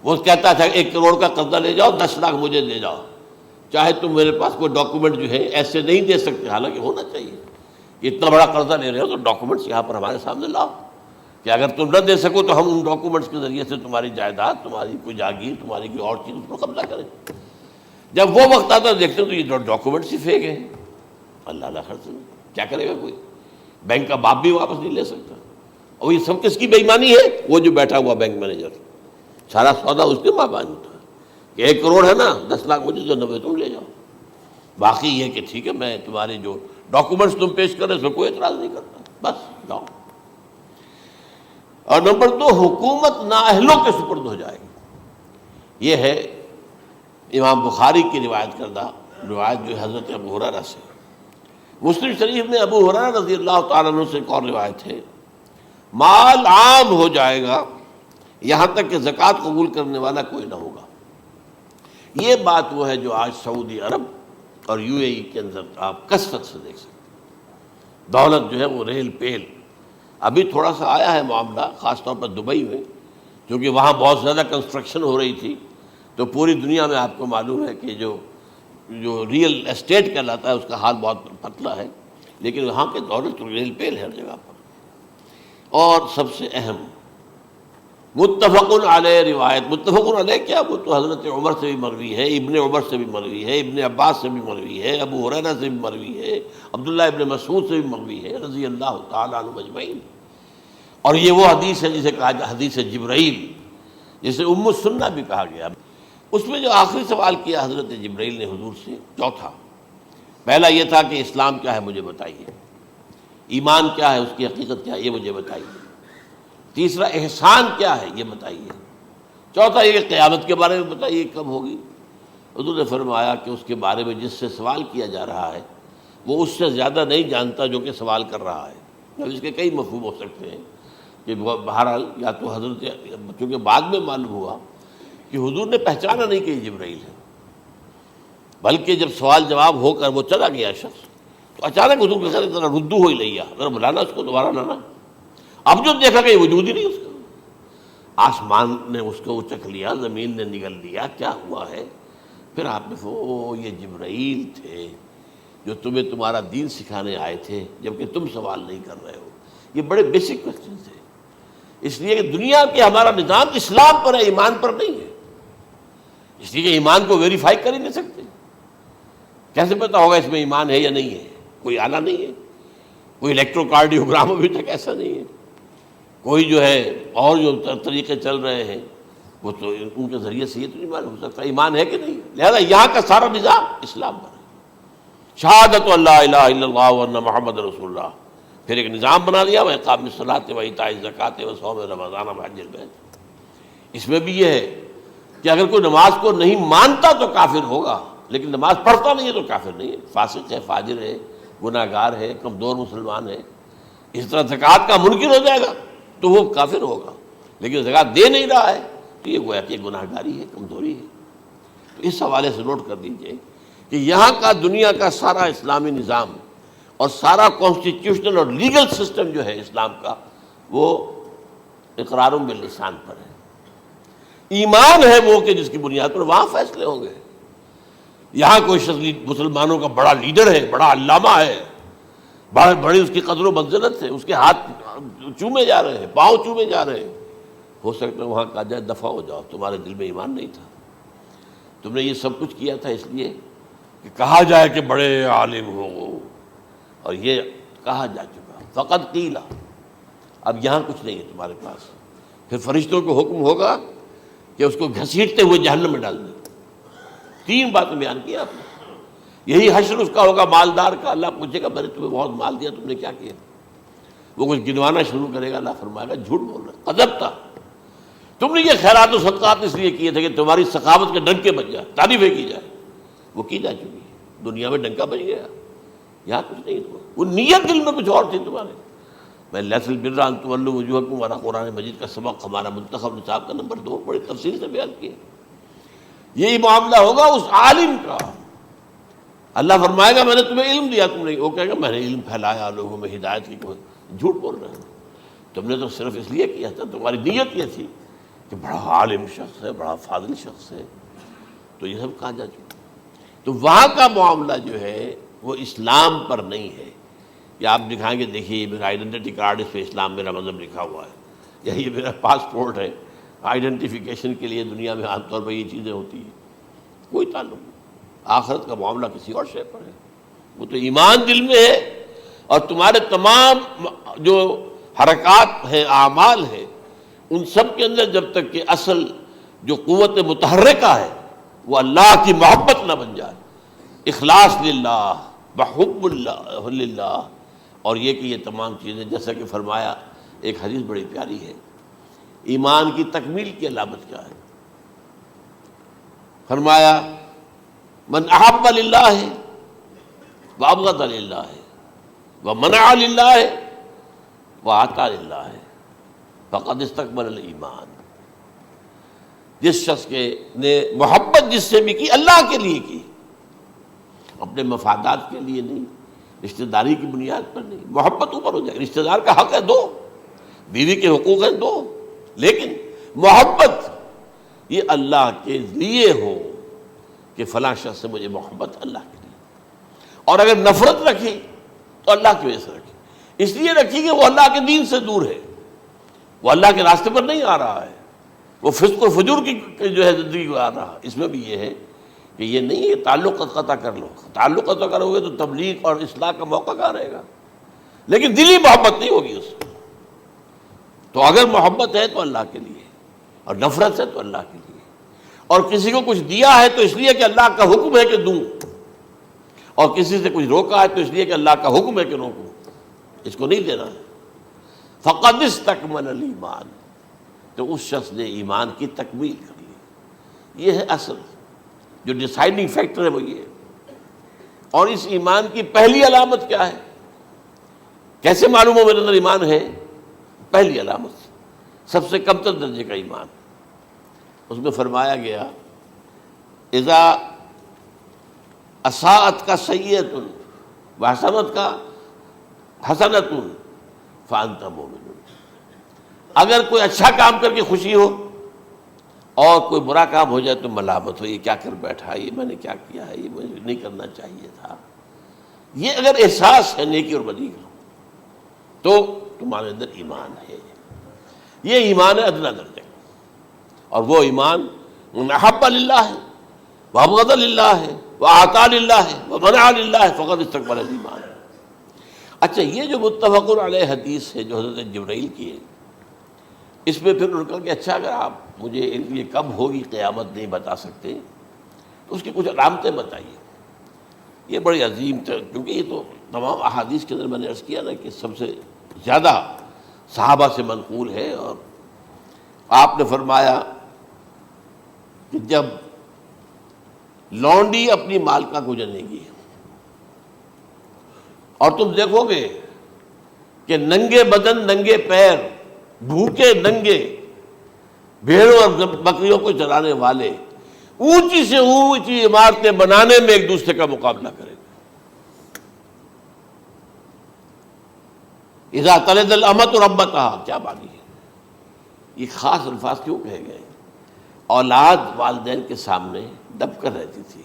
وہ کہتا تھا 1 کروڑ کا قرضہ لے جاؤ، 10 لاکھ مجھے دے جاؤ، چاہے تم میرے پاس کوئی ڈاکومنٹ جو ہے ایسے نہیں دے سکتے، حالانکہ ہونا چاہیے۔ اتنا بڑا قرضہ لے رہے ہو تو ڈاکومنٹس یہاں پر ہمارے سامنے لاؤ کہ اگر تم نہ دے سکو تو ہم ان ڈاکومنٹس کے ذریعے سے تمہاری جائیداد، تمہاری کوئی جاگیر، تمہاری کوئی اور چیز اس کو قبضہ کریں۔ جب وہ وقت آتا ہے دیکھتے ہیں تو یہ ڈاکومنٹس ہی فیک ہیں۔ اللہ اللہ خرچ کیا کرے گا کوئی؟ بینک کا باپ بھی واپس نہیں لے سکتا۔ اور یہ سب کس کی بے ایمانی ہے؟ وہ جو بیٹھا ہوا بینک مینیجر، سارا سودا اس کے مابین ہوتا ہے، کہ 1 کروڑ ہے نا، 10 لاکھ مجھے دو، 90 تم لے جاؤ، باقی یہ کہ ٹھیک ہے میں تمہارے جو ڈاکومنٹس تم پیش کر رہے اس میں کوئی اعتراض نہیں کرتا، بس جاؤ۔ اور نمبر 2، حکومت نااہلوں کے سپرد ہو جائے گی۔ یہ ہے امام بخاری کی روایت کردہ روایت جو حضرت ابو ہریرہ سے۔ مسلم شریف میں ابو ہریرہ رضی اللہ تعالیٰ عنہ سے ایک اور روایت ہے، مال عام ہو جائے گا یہاں تک کہ زکوٰۃ قبول کرنے والا کوئی نہ ہوگا۔ یہ بات وہ ہے جو آج سعودی عرب اور UAE کے اندر آپ کثرت سے دیکھ سکتے ہیں۔ دولت جو ہے وہ ریل پیل، ابھی تھوڑا سا آیا ہے معاملہ خاص طور پر دبئی میں، کیونکہ وہاں بہت زیادہ کنسٹرکشن ہو رہی تھی، تو پوری دنیا میں آپ کو معلوم ہے کہ جو ریئل اسٹیٹ کہلاتا ہے اس کا حال بہت پتلا ہے، لیکن وہاں کے دولت ریل پیل ہے ہر جگہ پر۔ اور سب سے اہم متفق علیہ روایت، متفق علیہ کیا، وہ تو حضرت عمر سے بھی مروی ہے، ابن عمر سے بھی مروی ہے، ابن عباس سے بھی مروی ہے، ابو ہریرہ سے بھی مروی ہے، عبداللہ ابن مسعود سے بھی مروی ہے رضی اللہ تعالیٰ عنہ اجمعین۔ اور یہ وہ حدیث ہے جسے کہا جائے حدیث جبرائیل، جسے ام السنہ بھی کہا گیا۔ اس میں جو آخری سوال کیا حضرت جبرائیل نے حضور سے، چوتھا، پہلا یہ تھا کہ اسلام کیا ہے مجھے بتائیے، ایمان کیا ہے، اس کی حقیقت کیا ہے یہ مجھے بتائیے، تیسرا احسان کیا ہے یہ بتائیے، چوتھا یہ کہ قیامت کے بارے میں بتائیے کب ہوگی۔ حضور نے فرمایا کہ اس کے بارے میں جس سے سوال کیا جا رہا ہے وہ اس سے زیادہ نہیں جانتا جو کہ سوال کر رہا ہے۔ اب اس کے کئی مفہوم ہو سکتے ہیں کہ بہرحال یا تو حضرت، چونکہ بعد میں معلوم ہوا کہ حضور نے پہچانا نہیں کہ یہ جبرائیل ہے، بلکہ جب سوال جواب ہو کر وہ چلا گیا شخص تو اچانک حضور کے ذرا ردو ہو ہی لیا، ذرا بلانا اس کو، دوبارہ لانا۔ اب جو دیکھا کہ وجود ہی نہیں اس کا، آسمان نے اس کو اچک لیا، زمین نے نگل لیا، کیا ہوا ہے؟ پھر آپ نے یہ جبرائیل تھے جو تمہیں تمہارا دین سکھانے آئے تھے، جبکہ تم سوال نہیں کر رہے ہو۔ یہ بڑے بیسک کوسچن تھے، اس لیے کہ دنیا کے ہمارا نظام اسلام پر ہے، ایمان پر نہیں ہے، اس لیے کہ ایمان کو ویریفائی کر ہی نہیں سکتے۔ کیسے پتہ ہوگا اس میں ایمان ہے یا نہیں ہے؟ کوئی آلہ نہیں ہے، کوئی الیکٹروکارڈیوگرام ابھی تک ایسا نہیں ہے، کوئی جو ہے اور جو طریقے چل رہے ہیں وہ تو ان کے ذریعے سے یہ تو نہیں معلوم ہو سکتا ایمان ہے کہ نہیں۔ لہذا یہاں کا سارا نظام اسلام پر ہے، شہادت اللہ الہ الا اللہ وان محمد رسول اللہ، پھر ایک نظام بنا لیا، وإقام الصلاۃ وإیتاء الزکوٰۃ وصوم رمضان وحج البیت۔ اس میں بھی یہ ہے کہ اگر کوئی نماز کو نہیں مانتا تو کافر ہوگا، لیکن نماز پڑھتا نہیں ہے تو کافر نہیں ہے، فاسق ہے، فاجر ہے، گناہ گار ہے، کمزور مسلمان ہے۔ اس طرح زکوٰۃ کا منکر ہو جائے گا تو وہ کافر ہوگا، لیکن زکوٰۃ دے نہیں رہا ہے تو یہ گویا کہ گناہ گاری ہے، کمزوری ہے۔ تو اس حوالے سے نوٹ کر دیجئے کہ یہاں کا دنیا کا سارا اسلامی نظام اور سارا کانسٹیٹیوشنل اور لیگل سسٹم جو ہے اسلام کا، وہ اقرار باللسان پر ہے۔ ایمان ہے وہ کہ جس کی بنیاد پر وہاں فیصلے ہوں گے۔ یہاں کوئی شخص مسلمانوں کا بڑا لیڈر ہے، بڑا علامہ ہے، بڑی اس کی قدر و منزلت ہے، اس کے ہاتھ چومے جا رہے ہیں، پاؤں چومے جا رہے ہیں، ہو سکتا ہے وہاں کہا جائے دفع ہو جاؤ، تمہارے دل میں ایمان نہیں تھا، تم نے یہ سب کچھ کیا تھا اس لیے کہ کہا جائے کہ بڑے عالم ہو، اور یہ کہا جا چکا، فقط قیل، اب یہاں کچھ نہیں ہے تمہارے پاس۔ پھر فرشتوں کو حکم ہوگا کہ اس کو گھسیٹتے ہوئے جہنم میں ڈال دیں۔ 3 باتیں بیان کی آپ نے، یہی حشر اس کا ہوگا مالدار کا۔ اللہ پوچھے گا میں نے تمہیں بہت مال دیا، تم نے کیا کیا؟ وہ کچھ گنوانا شروع کرے گا، اللہ فرمائے گا جھوٹ بول رہا، قذبت، تم نے یہ خیرات و صدقات اس لیے کیے تھے کہ تمہاری سخاوت کے ڈنکے بج جائے، تعریفیں کی جائے، وہ کی جا چکی ہے، دنیا میں ڈنکا بج گیا، یہاں کچھ نہیں تھا، وہ نیت دل میں کچھ اور تھی تمہارے۔ میں لیس البر ان تولوا وجوہکم، ہمارا قرآن مجید کا سبق، ہمارا منتخب نصاب کا نمبر 2 بڑی تفصیل سے بیان کیا۔ یہی معاملہ ہوگا اس عالم کا، اللہ فرمائے گا میں نے تمہیں علم دیا، تم نے، وہ کہے گا میں نے علم پھیلایا لوگوں میں ہدایت کی، جھوٹ بول رہے ہیں، تم نے تو صرف اس لیے کیا تھا، تمہاری نیت یہ تھی کہ بڑا عالم شخص ہے، بڑا فاضل شخص ہے، تو یہ سب کہا جا چکا۔ تو وہاں کا معاملہ جو ہے وہ اسلام پر نہیں ہے۔ یہ آپ دکھائیں گے، دیکھیے میرا آئیڈینٹی کارڈ، اس پہ اسلام میرا مذہب لکھا ہوا ہے، یا یہ میرا پاسپورٹ ہے، آئیڈینٹیفیکیشن کے لیے دنیا میں عام طور پر یہ چیزیں ہوتی ہیں، کوئی تعلق نہیں۔ آخرت کا معاملہ کسی اور شے پر ہے، وہ تو ایمان دل میں ہے، اور تمہارے تمام جو حرکات ہیں، اعمال ہیں، ان سب کے اندر جب تک کہ اصل جو قوت متحرکہ ہے وہ اللہ کی محبت نہ بن جائے. اخلاص للہ، بحب اللہ للہ، اور یہ کہ یہ تمام چیزیں جیسا کہ فرمایا، ایک حدیث بڑی پیاری ہے، ایمان کی تکمیل کی علامت کیا ہے؟ فرمایا من احب للہ وابغض للہ ومنع للہ واعطى للہ فقد استکمل الایمان. جس شخص کے نے محبت جس سے بھی کی، اللہ کے لیے کی، اپنے مفادات کے لیے نہیں، رشتہ داری کی بنیاد پر نہیں. محبت اوپر ہو جائے، رشتہ دار کا حق ہے دو، بیوی کے حقوق ہیں دو، لیکن محبت یہ اللہ کے لیے ہو کہ فلاں شخص سے مجھے محبت اللہ کے لیے. اور اگر نفرت رکھی تو اللہ کی وجہ سے رکھی، اس لیے رکھی کہ وہ اللہ کے دین سے دور ہے، وہ اللہ کے راستے پر نہیں آ رہا ہے، وہ فسق و فجور کی جو ہے زندگی کو آ رہا. اس میں بھی یہ ہے کہ یہ نہیں ہے تعلق قطع کر لو، تعلق قطع کرو گے تو تبلیغ اور اصلاح کا موقع کہاں رہے گا، لیکن دلی محبت نہیں ہوگی اس میں. تو اگر محبت ہے تو اللہ کے لیے، اور نفرت ہے تو اللہ کے لیے. اور کسی کو کچھ دیا ہے تو اس لیے کہ اللہ کا حکم ہے کہ دوں، اور کسی سے کچھ روکا ہے تو اس لیے کہ اللہ کا حکم ہے کہ روکوں، اس کو نہیں دینا ہے. فقد استکمل الایمان، تو اس شخص نے ایمان کی تکمیل کر لی. یہ ہے اصل جو ڈیسائیڈنگ فیکٹر ہے، وہ یہ ہے. اور اس ایمان کی پہلی علامت کیا ہے؟ کیسے معلوم ہو میرے اندر ایمان ہے؟ پہلی علامت سب سے کم تر درجے کا ایمان، اس میں فرمایا گیا اذا اساءت کا سیئۃ وحسنت کا حسنۃ فانت مومن. اگر کوئی اچھا کام کر کے خوشی ہو اور کوئی برا کام ہو جائے تو ملامت ہو، یہ کیا کر بیٹھا، یہ میں نے کیا کیا ہے، یہ مجھے نہیں کرنا چاہیے تھا. یہ اگر احساس ہے نیکی اور بدی کا تو تمہارے اندر ایمان ہے. یہ ایمان ہے ادنا درجے کا. اور وہ ایمان من احب للہ ہے وابغض للہ ہے واعطى للہ ہے ومنع للہ فقد استکمل الایمان. اچھا، یہ جو متفق علیہ حدیث ہے جو حضرت جبرائیل کی ہے، اس میں پھر انہوں نے کہا کہ اچھا اگر آپ مجھے یہ کب ہوگی قیامت نہیں بتا سکتے تو اس کی کچھ علامتیں بتائیے. یہ بڑی عظیم کیونکہ یہ تو تمام احادیث کے اندر میں نے عرض کیا نا کہ سب سے زیادہ صحابہ سے منقول ہے. اور آپ نے فرمایا کہ جب لونڈی اپنی مالکہ کو جنے گی اور تم دیکھو گے کہ ننگے بدن ننگے پیر بھوکے ننگے بھیڑوں اور بکریوں کو چرانے والے اونچی سے اونچی عمارتیں بنانے میں ایک دوسرے کا مقابلہ کریں گے. اذا تلد الامۃ ربتها، کیا بات ہے، یہ خاص الفاظ کیوں کہے گئے؟ اولاد والدین کے سامنے دب کر رہتی تھی،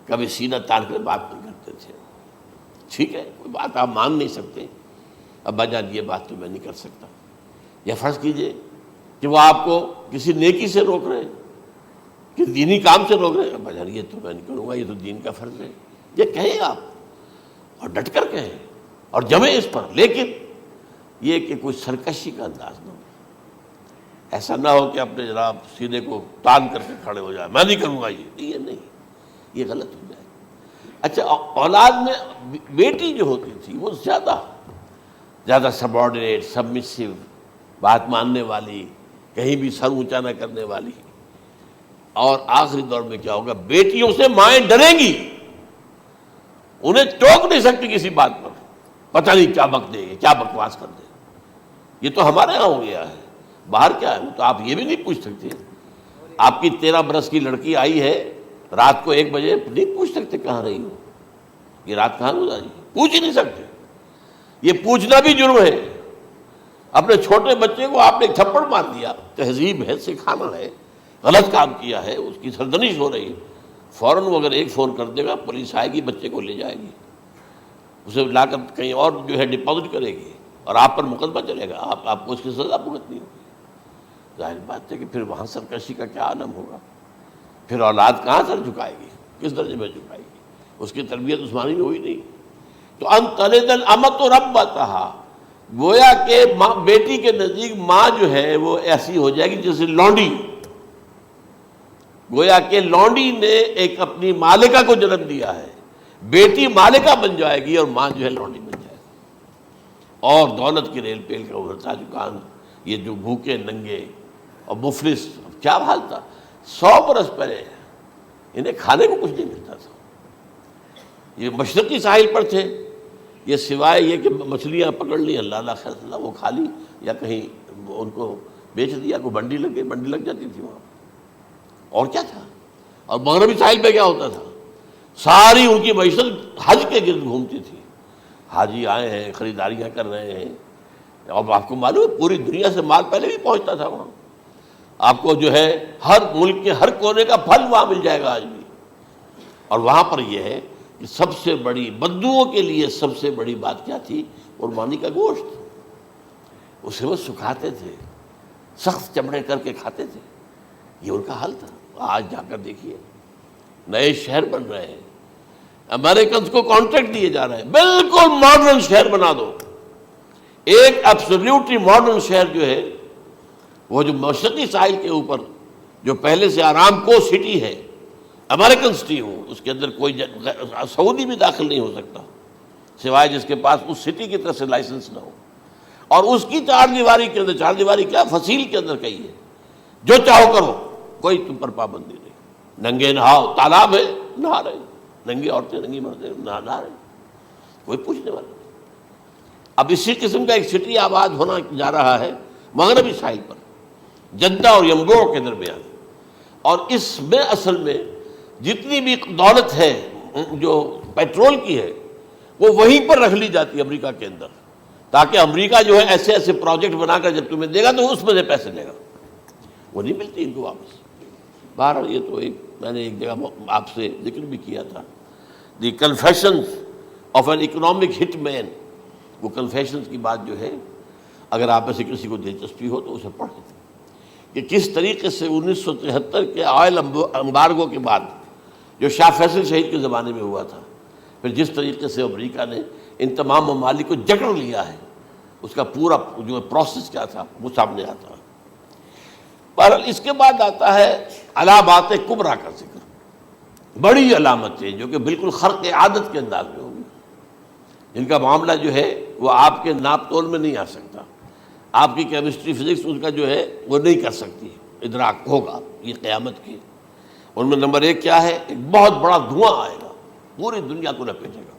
کبھی سینہ تان کر بات نہیں کرتے تھے. ٹھیک ہے، کوئی بات آپ مان نہیں سکتے، ابا جان یہ بات تو میں نہیں کر سکتا. یا فرض کیجئے کہ وہ آپ کو کسی نیکی سے روک رہے ہیں، کہ دینی کام سے روک رہے ہیں، ابا جان یہ تو میں نہیں کروں گا، یہ تو دین کا فرض ہے. یہ کہیں آپ، اور ڈٹ کر کہیں اور جمیں اس پر، لیکن یہ کہ کوئی سرکشی کا انداز نہ ہو. ایسا نہ ہو کہ اپنے جناب سینے کو تان کر کے کھڑے ہو جائے، میں نہیں کروں گا، یہ نہیں، یہ غلط ہو جائے. اچھا، اولاد میں بیٹی جو ہوتی تھی وہ زیادہ سبارڈینیٹ، سبمسو، بات ماننے والی، کہیں بھی سر اونچا نہ کرنے والی. اور آخری دور میں کیا ہوگا، بیٹیوں سے مائیں ڈریں گی، انہیں ٹوک نہیں سکتی کسی بات پر، پتہ نہیں کیا بک دے، کیا بکواس کر دے. یہ تو ہمارے ہاں ہو گیا ہے، باہر کیا ہے تو آپ یہ بھی نہیں پوچھ سکتے. آپ کی 13 برس کی لڑکی آئی ہے رات کو 1 بجے، نہیں پوچھ سکتے کہاں رہی ہو، یہ رات کہاں گزاری، پوچھ ہی نہیں سکتے. یہ پوچھنا بھی جرم ہے. اپنے چھوٹے بچے کو آپ نے ایک تھپڑ مار دیا، تہذیب ہے، سکھانا ہے، غلط کام کیا ہے، اس کی سرزنش ہو رہی ہے، فوراً وہ اگر ایک فون کر دے گا پولیس آئے گی، بچے کو لے جائے گی، اسے لا کر کہیں اور جو ہے ڈپازٹ کرے گی اور آپ پر مقدمہ چلے گا، آپ کو اس کی سزا بھگتنی ہوگی. ظاہر بات ہے کہ پھر وہاں سرکشی کا کیا عالم ہوگا، پھر اولاد کہاں سر جھکائے گی، کس درجے میں جھکائے گی، اس کی تربیت عثمانی میں ہوئی نہیں. تو ان تلد الامۃ ربتها، گویا کہ ماں بیٹی کے نزدیک ماں جو ہے وہ ایسی ہو جائے گی جیسے لونڈی. گویا کہ لونڈی نے ایک اپنی مالکہ کو جنم دیا ہے، بیٹی مالکہ بن جائے گی اور ماں جو ہے لونڈی بن جائے گی، اور دولت کی ریل پیل کا ابھرتا دکان، یہ جو بھوکے ننگے اور مفلس، کیا حال تھا 100 برس پہلے، انہیں کھانے کو کچھ نہیں ملتا تھا۔ یہ مشرقی ساحل پر تھے، یہ سوائے یہ کہ مچھلیاں پکڑ لی، اللہ خیر اللہ وہ کھا لی، یا کہیں ان کو بیچ دیا، کوئی منڈی لگ گئی، منڈی لگ جاتی تھی وہاں، اور کیا تھا۔ اور مغربی ساحل پہ کیا ہوتا تھا، ساری ان کی معیشت حج کے گرد گھومتی تھی، حاجی آئے ہیں، خریداریاں کر رہے ہیں، اور آپ کو معلوم ہے پوری دنیا سے مال پہلے بھی پہنچتا تھا وہاں، آپ کو جو ہے ہر ملک کے ہر کونے کا پھل وہاں مل جائے گا آج بھی۔ اور وہاں پر یہ ہے کہ سب سے بڑی بدوؤں کے لیے سب سے بڑی بات کیا تھی، قربانی کا گوشت، اسے وہ سکھاتے تھے، سخت چمڑے کر کے کھاتے تھے، یہ ان کا حل تھا۔ آج جا کر دیکھیے نئے شہر بن رہے ہیں، امریکنز کو کانٹریکٹ دیے جا رہے ہیں، بالکل ماڈرن شہر بنا دو، ایک ایبسلیوٹلی ماڈرن شہر جو ہے وہ جو مشرقی ساحل کے اوپر جو پہلے سے آرام کو سٹی ہے، امریکن سٹی ہو، اس کے اندر کوئی سعودی بھی داخل نہیں ہو سکتا سوائے جس کے پاس اس سٹی کی طرف سے لائسنس نہ ہو، اور اس کی چار دیواری کے اندر، چار دیواری کیا فصیل کے اندر کہی ہے، جو چاہو کرو، کوئی تم پر پابندی نہیں، ننگے نہاؤ، تالاب ہے نہا رہے، ننگی عورتیں ننگی مردیں نہا رہے، کوئی پوچھنے والا نہیں۔ اب اسی قسم کا ایک سٹی آباد ہونا جا رہا ہے مغربی ساحل پر، جدہ اور ینبوع کے درمیان، اور اس میں اصل میں جتنی بھی دولت ہے جو پیٹرول کی ہے وہ وہیں پر رکھ لی جاتی ہے امریکہ کے اندر، تاکہ امریکہ جو ہے ایسے ایسے پروجیکٹ بنا کر جب تمہیں دے گا تو اس میں سے پیسے دے گا، وہ نہیں ملتی ان کو واپس۔ بہرحال یہ تو ایک میں نے ایک جگہ آپ سے ذکر بھی کیا تھا، دی کنفیشنز آف این اکنامک ہٹ مین، وہ کنفیشنز کی بات جو ہے اگر آپ میں سے کسی کو دلچسپی ہو تو اسے پڑھیں کہ کس طریقے سے 1973 کے آئل امبارگو کے بعد جو شاہ فیصل شہید کے زمانے میں ہوا تھا، پھر جس طریقے سے امریکہ نے ان تمام ممالک کو جکڑ لیا ہے، اس کا پورا جو پروسیس کیا تھا وہ سامنے آتا ہے۔ بہرحال اس کے بعد آتا ہے علامات کبریٰ کا ذکر، بڑی علامتیں جو کہ بالکل خرق عادت کے انداز میں ہوگی، جن کا معاملہ جو ہے وہ آپ کے ناپ تول میں نہیں آ سکتا، آپ کی کیمسٹری فزکس اس کا جو ہے وہ نہیں کر سکتی، ادراک ہوگا یہ قیامت کی۔ ان میں نمبر 1 کیا ہے، ایک بہت بڑا دھواں آئے گا، پوری دنیا کو لپیٹے گا۔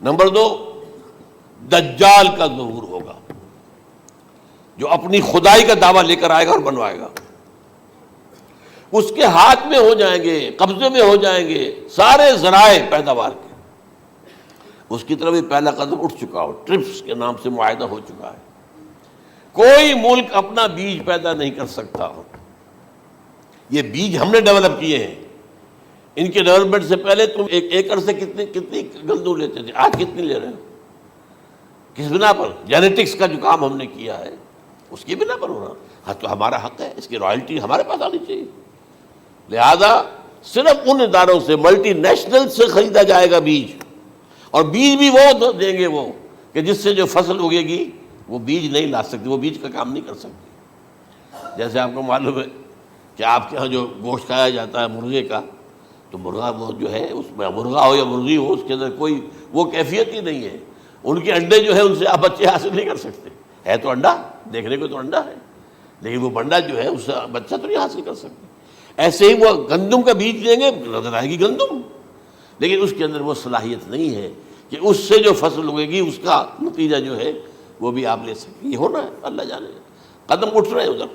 نمبر 2 دجال کا ظہور ہوگا، جو اپنی خدائی کا دعویٰ لے کر آئے گا اور بنوائے گا، اس کے ہاتھ میں ہو جائیں گے، قبضے میں ہو جائیں گے سارے ذرائع پیداوار کے، اس کی طرف بھی پہلا قدم اٹھ چکا ہو، ٹرپس کے نام سے معاہدہ ہو چکا ہے، کوئی ملک اپنا بیج پیدا نہیں کر سکتا، یہ بیج ہم نے ڈیولپ کیے ہیں، ان کے ڈیولپمنٹ سے پہلے تم ایک ایکڑ سے کتنی گندم لیتے تھے، آج کتنی لے رہے ہو، کس بنا پر؟ جینیٹکس کا جو کام ہم نے کیا ہے اس کی بنا پر ہو رہا، ہاں تو ہمارا حق ہے، اس کی رائلٹی ہمارے پاس آنی چاہیے، لہذا صرف ان اداروں سے، ملٹی نیشنل سے خریدا جائے گا بیج، اور بیج بھی وہ دیں گے وہ کہ جس سے جو فصل اگے گی وہ بیج نہیں لا سکتی، وہ بیج کا کام نہیں کر سکتی۔ جیسے آپ کو معلوم ہے کہ آپ کے ہاں جو گوشت کھایا جاتا ہے مرغے کا، تو مرغا وہ جو ہے اس میں مرغا ہو یا مرغی ہو، اس کے اندر کوئی وہ کیفیت ہی نہیں ہے، ان کے انڈے جو ہے ان سے آپ بچے حاصل نہیں کر سکتے، ہے تو انڈا، دیکھنے کو تو انڈا ہے، لیکن وہ بنڈا جو ہے اس سے بچہ تو نہیں حاصل کر سکتے۔ ایسے ہی وہ گندم کا بیج دیں گے، نظر آئے گی گندم، لیکن اس کے اندر وہ صلاحیت نہیں ہے کہ اس سے جو فصل اگے گی اس کا نتیجہ جو ہے وہ بھی آپ لے سکیں، یہ ہونا ہے، اللہ جانے، قدم اٹھ رہے ہیں ادھر۔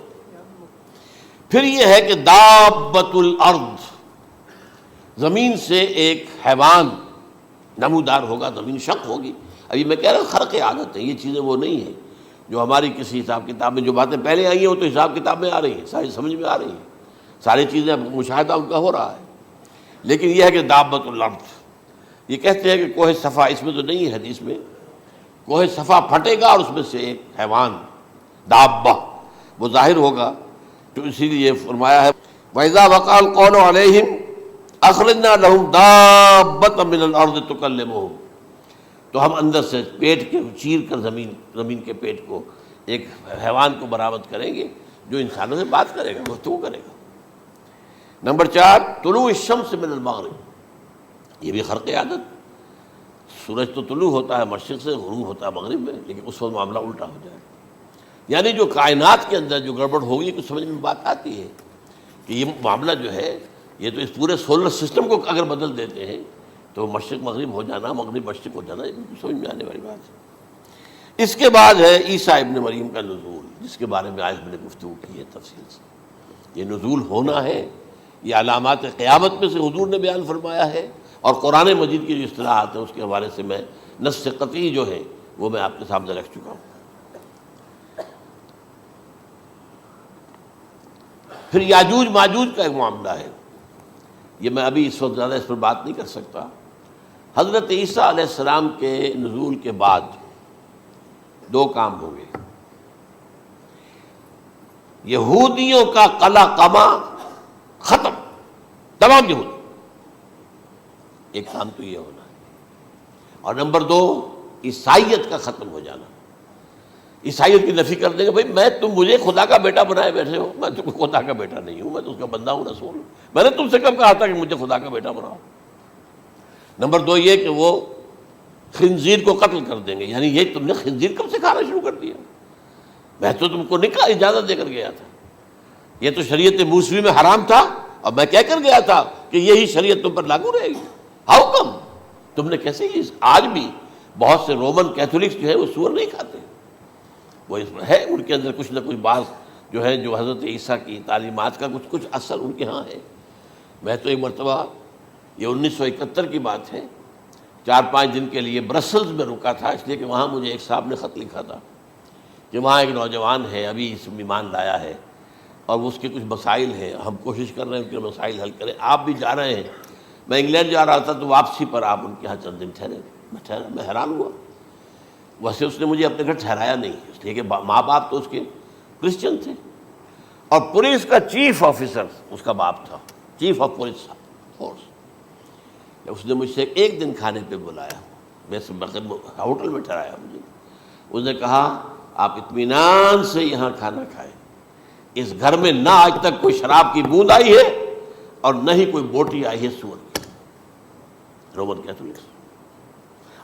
پھر یہ ہے کہ دابۃ الارض، زمین سے ایک حیوان نمودار ہوگا، زمین شق ہوگی۔ ابھی میں کہہ رہا ہوں خرق عادت ہے، یہ چیزیں وہ نہیں ہیں جو ہماری کسی حساب کتاب میں جو باتیں پہلے آئی ہیں وہ تو حساب کتاب میں آ رہی ہیں، ساری سمجھ میں آ رہی ہیں، ساری چیزیں مشاہدہ ان کا ہو رہا ہے، لیکن یہ ہے کہ دابۃ الارض، یہ کہتے ہیں کہ کوہ صفا، اس میں تو نہیں ہے حدیث میں، کوہ صفا پھٹے گا اور اس میں سے ایک حیوان دابہ وہ ظاہر ہوگا، تو اسی لیے فرمایا ہے وَإِذَا وَقَعَ الْقَوْلُ عَلَيْهِمْ أَخْرَجْنَا لَهُمْ دَابَّةً مِّنَ الْأَرْضِ تُكَلِّمُهُمْ، تو ہم اندر سے پیٹ کے چیر کر زمین کے پیٹ کو ایک حیوان کو برآمد کریں گے جو انسانوں سے بات کرے گا، گفتگو کرے گا۔ نمبر 4 طلوع الشمس من المغرب، یہ بھی خرق عادت، سورج تو طلوع ہوتا ہے مشرق سے، غروب ہوتا ہے مغرب میں، لیکن اس وقت معاملہ الٹا ہو جائے، یعنی جو کائنات کے اندر جو گڑبڑ ہوگی کچھ سمجھ میں بات آتی ہے کہ یہ معاملہ جو ہے یہ تو اس پورے سولر سسٹم کو اگر بدل دیتے ہیں تو مشرق مغرب ہو جانا، مغرب مشرق ہو جانا، یہ بالکل سمجھ میں آنے والی بات ہے۔ اس کے بعد ہے عیسیٰ ابن مریم کا نزول، جس کے بارے میں آج میں نے گفتگو کی ہے تفصیل سے۔ یہ نزول ہونا ہے، یہ علامات قیامت میں سے حضور نے بیان فرمایا ہے، اور قرآن مجید کی جو اصطلاحات ہیں اس کے حوالے سے میں نص قطعی جو ہے وہ میں آپ کے سامنے رکھ چکا ہوں۔ پھر یاجوج ماجوج کا ایک معاملہ ہے، یہ میں ابھی اس وقت زیادہ اس پر بات نہیں کر سکتا۔ حضرت عیسیٰ علیہ السلام کے نزول کے بعد 2 کام ہوں گے، یہودیوں کا قلع قمع ختم، تمام یہود، ایک کام تو یہ ہونا ہے، اور نمبر 2 عیسائیت کا ختم ہو جانا۔ عیسائیت کی نفی کر دیں گے، بھائی میں تم مجھے خدا کا بیٹا بنائے بیٹھے ہو، میں تم خدا کا بیٹا نہیں ہوں، میں تو اس کا بندہ ہوں، رسول ہوں، میں نے تم سے کب کہا تھا کہ مجھے خدا کا بیٹا بناؤ۔ نمبر 2 یہ کہ وہ خنزیر کو قتل کر دیں گے، یعنی یہ تم نے خنزیر کب سے کھانا شروع کر دیا، میں تو تم کو نکاح اجازت دے کر گیا تھا، یہ تو شریعت موسوی میں حرام تھا، اور میں کہہ کر گیا تھا کہ یہی شریعت تم پر لاگو رہے گی، ہاؤ کم تم نے کیسے یہ؟ آج بھی بہت سے رومن کیتھولکس جو ہے وہ سور نہیں کھاتے، وہ اس میں ہے ان کے اندر کچھ نہ کچھ بعض جو ہے جو حضرت عیسیٰ کی تعلیمات کا کچھ اثر ان کے ہاں ہے۔ میں تو ایک مرتبہ، یہ 1971 کی بات ہے، 4-5 دن کے لیے برسلز میں رکا تھا، اس لیے کہ وہاں مجھے ایک صاحب نے خط لکھا تھا کہ وہاں ایک نوجوان ہے، ابھی اس ایمان لایا ہے، اور اس کے کچھ مسائل ہیں، ہم کوشش کر رہے ہیں کہ مسائل حل کریں، آپ بھی جا رہے ہیں۔ میں انگلینڈ جا رہا تھا تو واپسی پر آپ ان کے یہاں چند دن ٹھہرے، میں حیران ہوا، ویسے اس نے مجھے اپنے گھر ٹھہرایا نہیں، اس لیے کہ ماں باپ تو اس کے کرسچن تھے، اور پولیس کا چیف آفیسر اس کا باپ تھا، چیف آف پولیس فورس۔ اس نے مجھ سے 1 دن کھانے پہ بلایا، ویسے ہوٹل میں ٹھہرایا مجھے، اس نے کہا آپ اطمینان سے یہاں کھانا کھائیں، اس گھر میں نہ آج تک کوئی شراب کی بوند آئی ہے اور نہ ہی کوئی بوٹی آئی ہے سور کی۔ رومن کیتھولکس،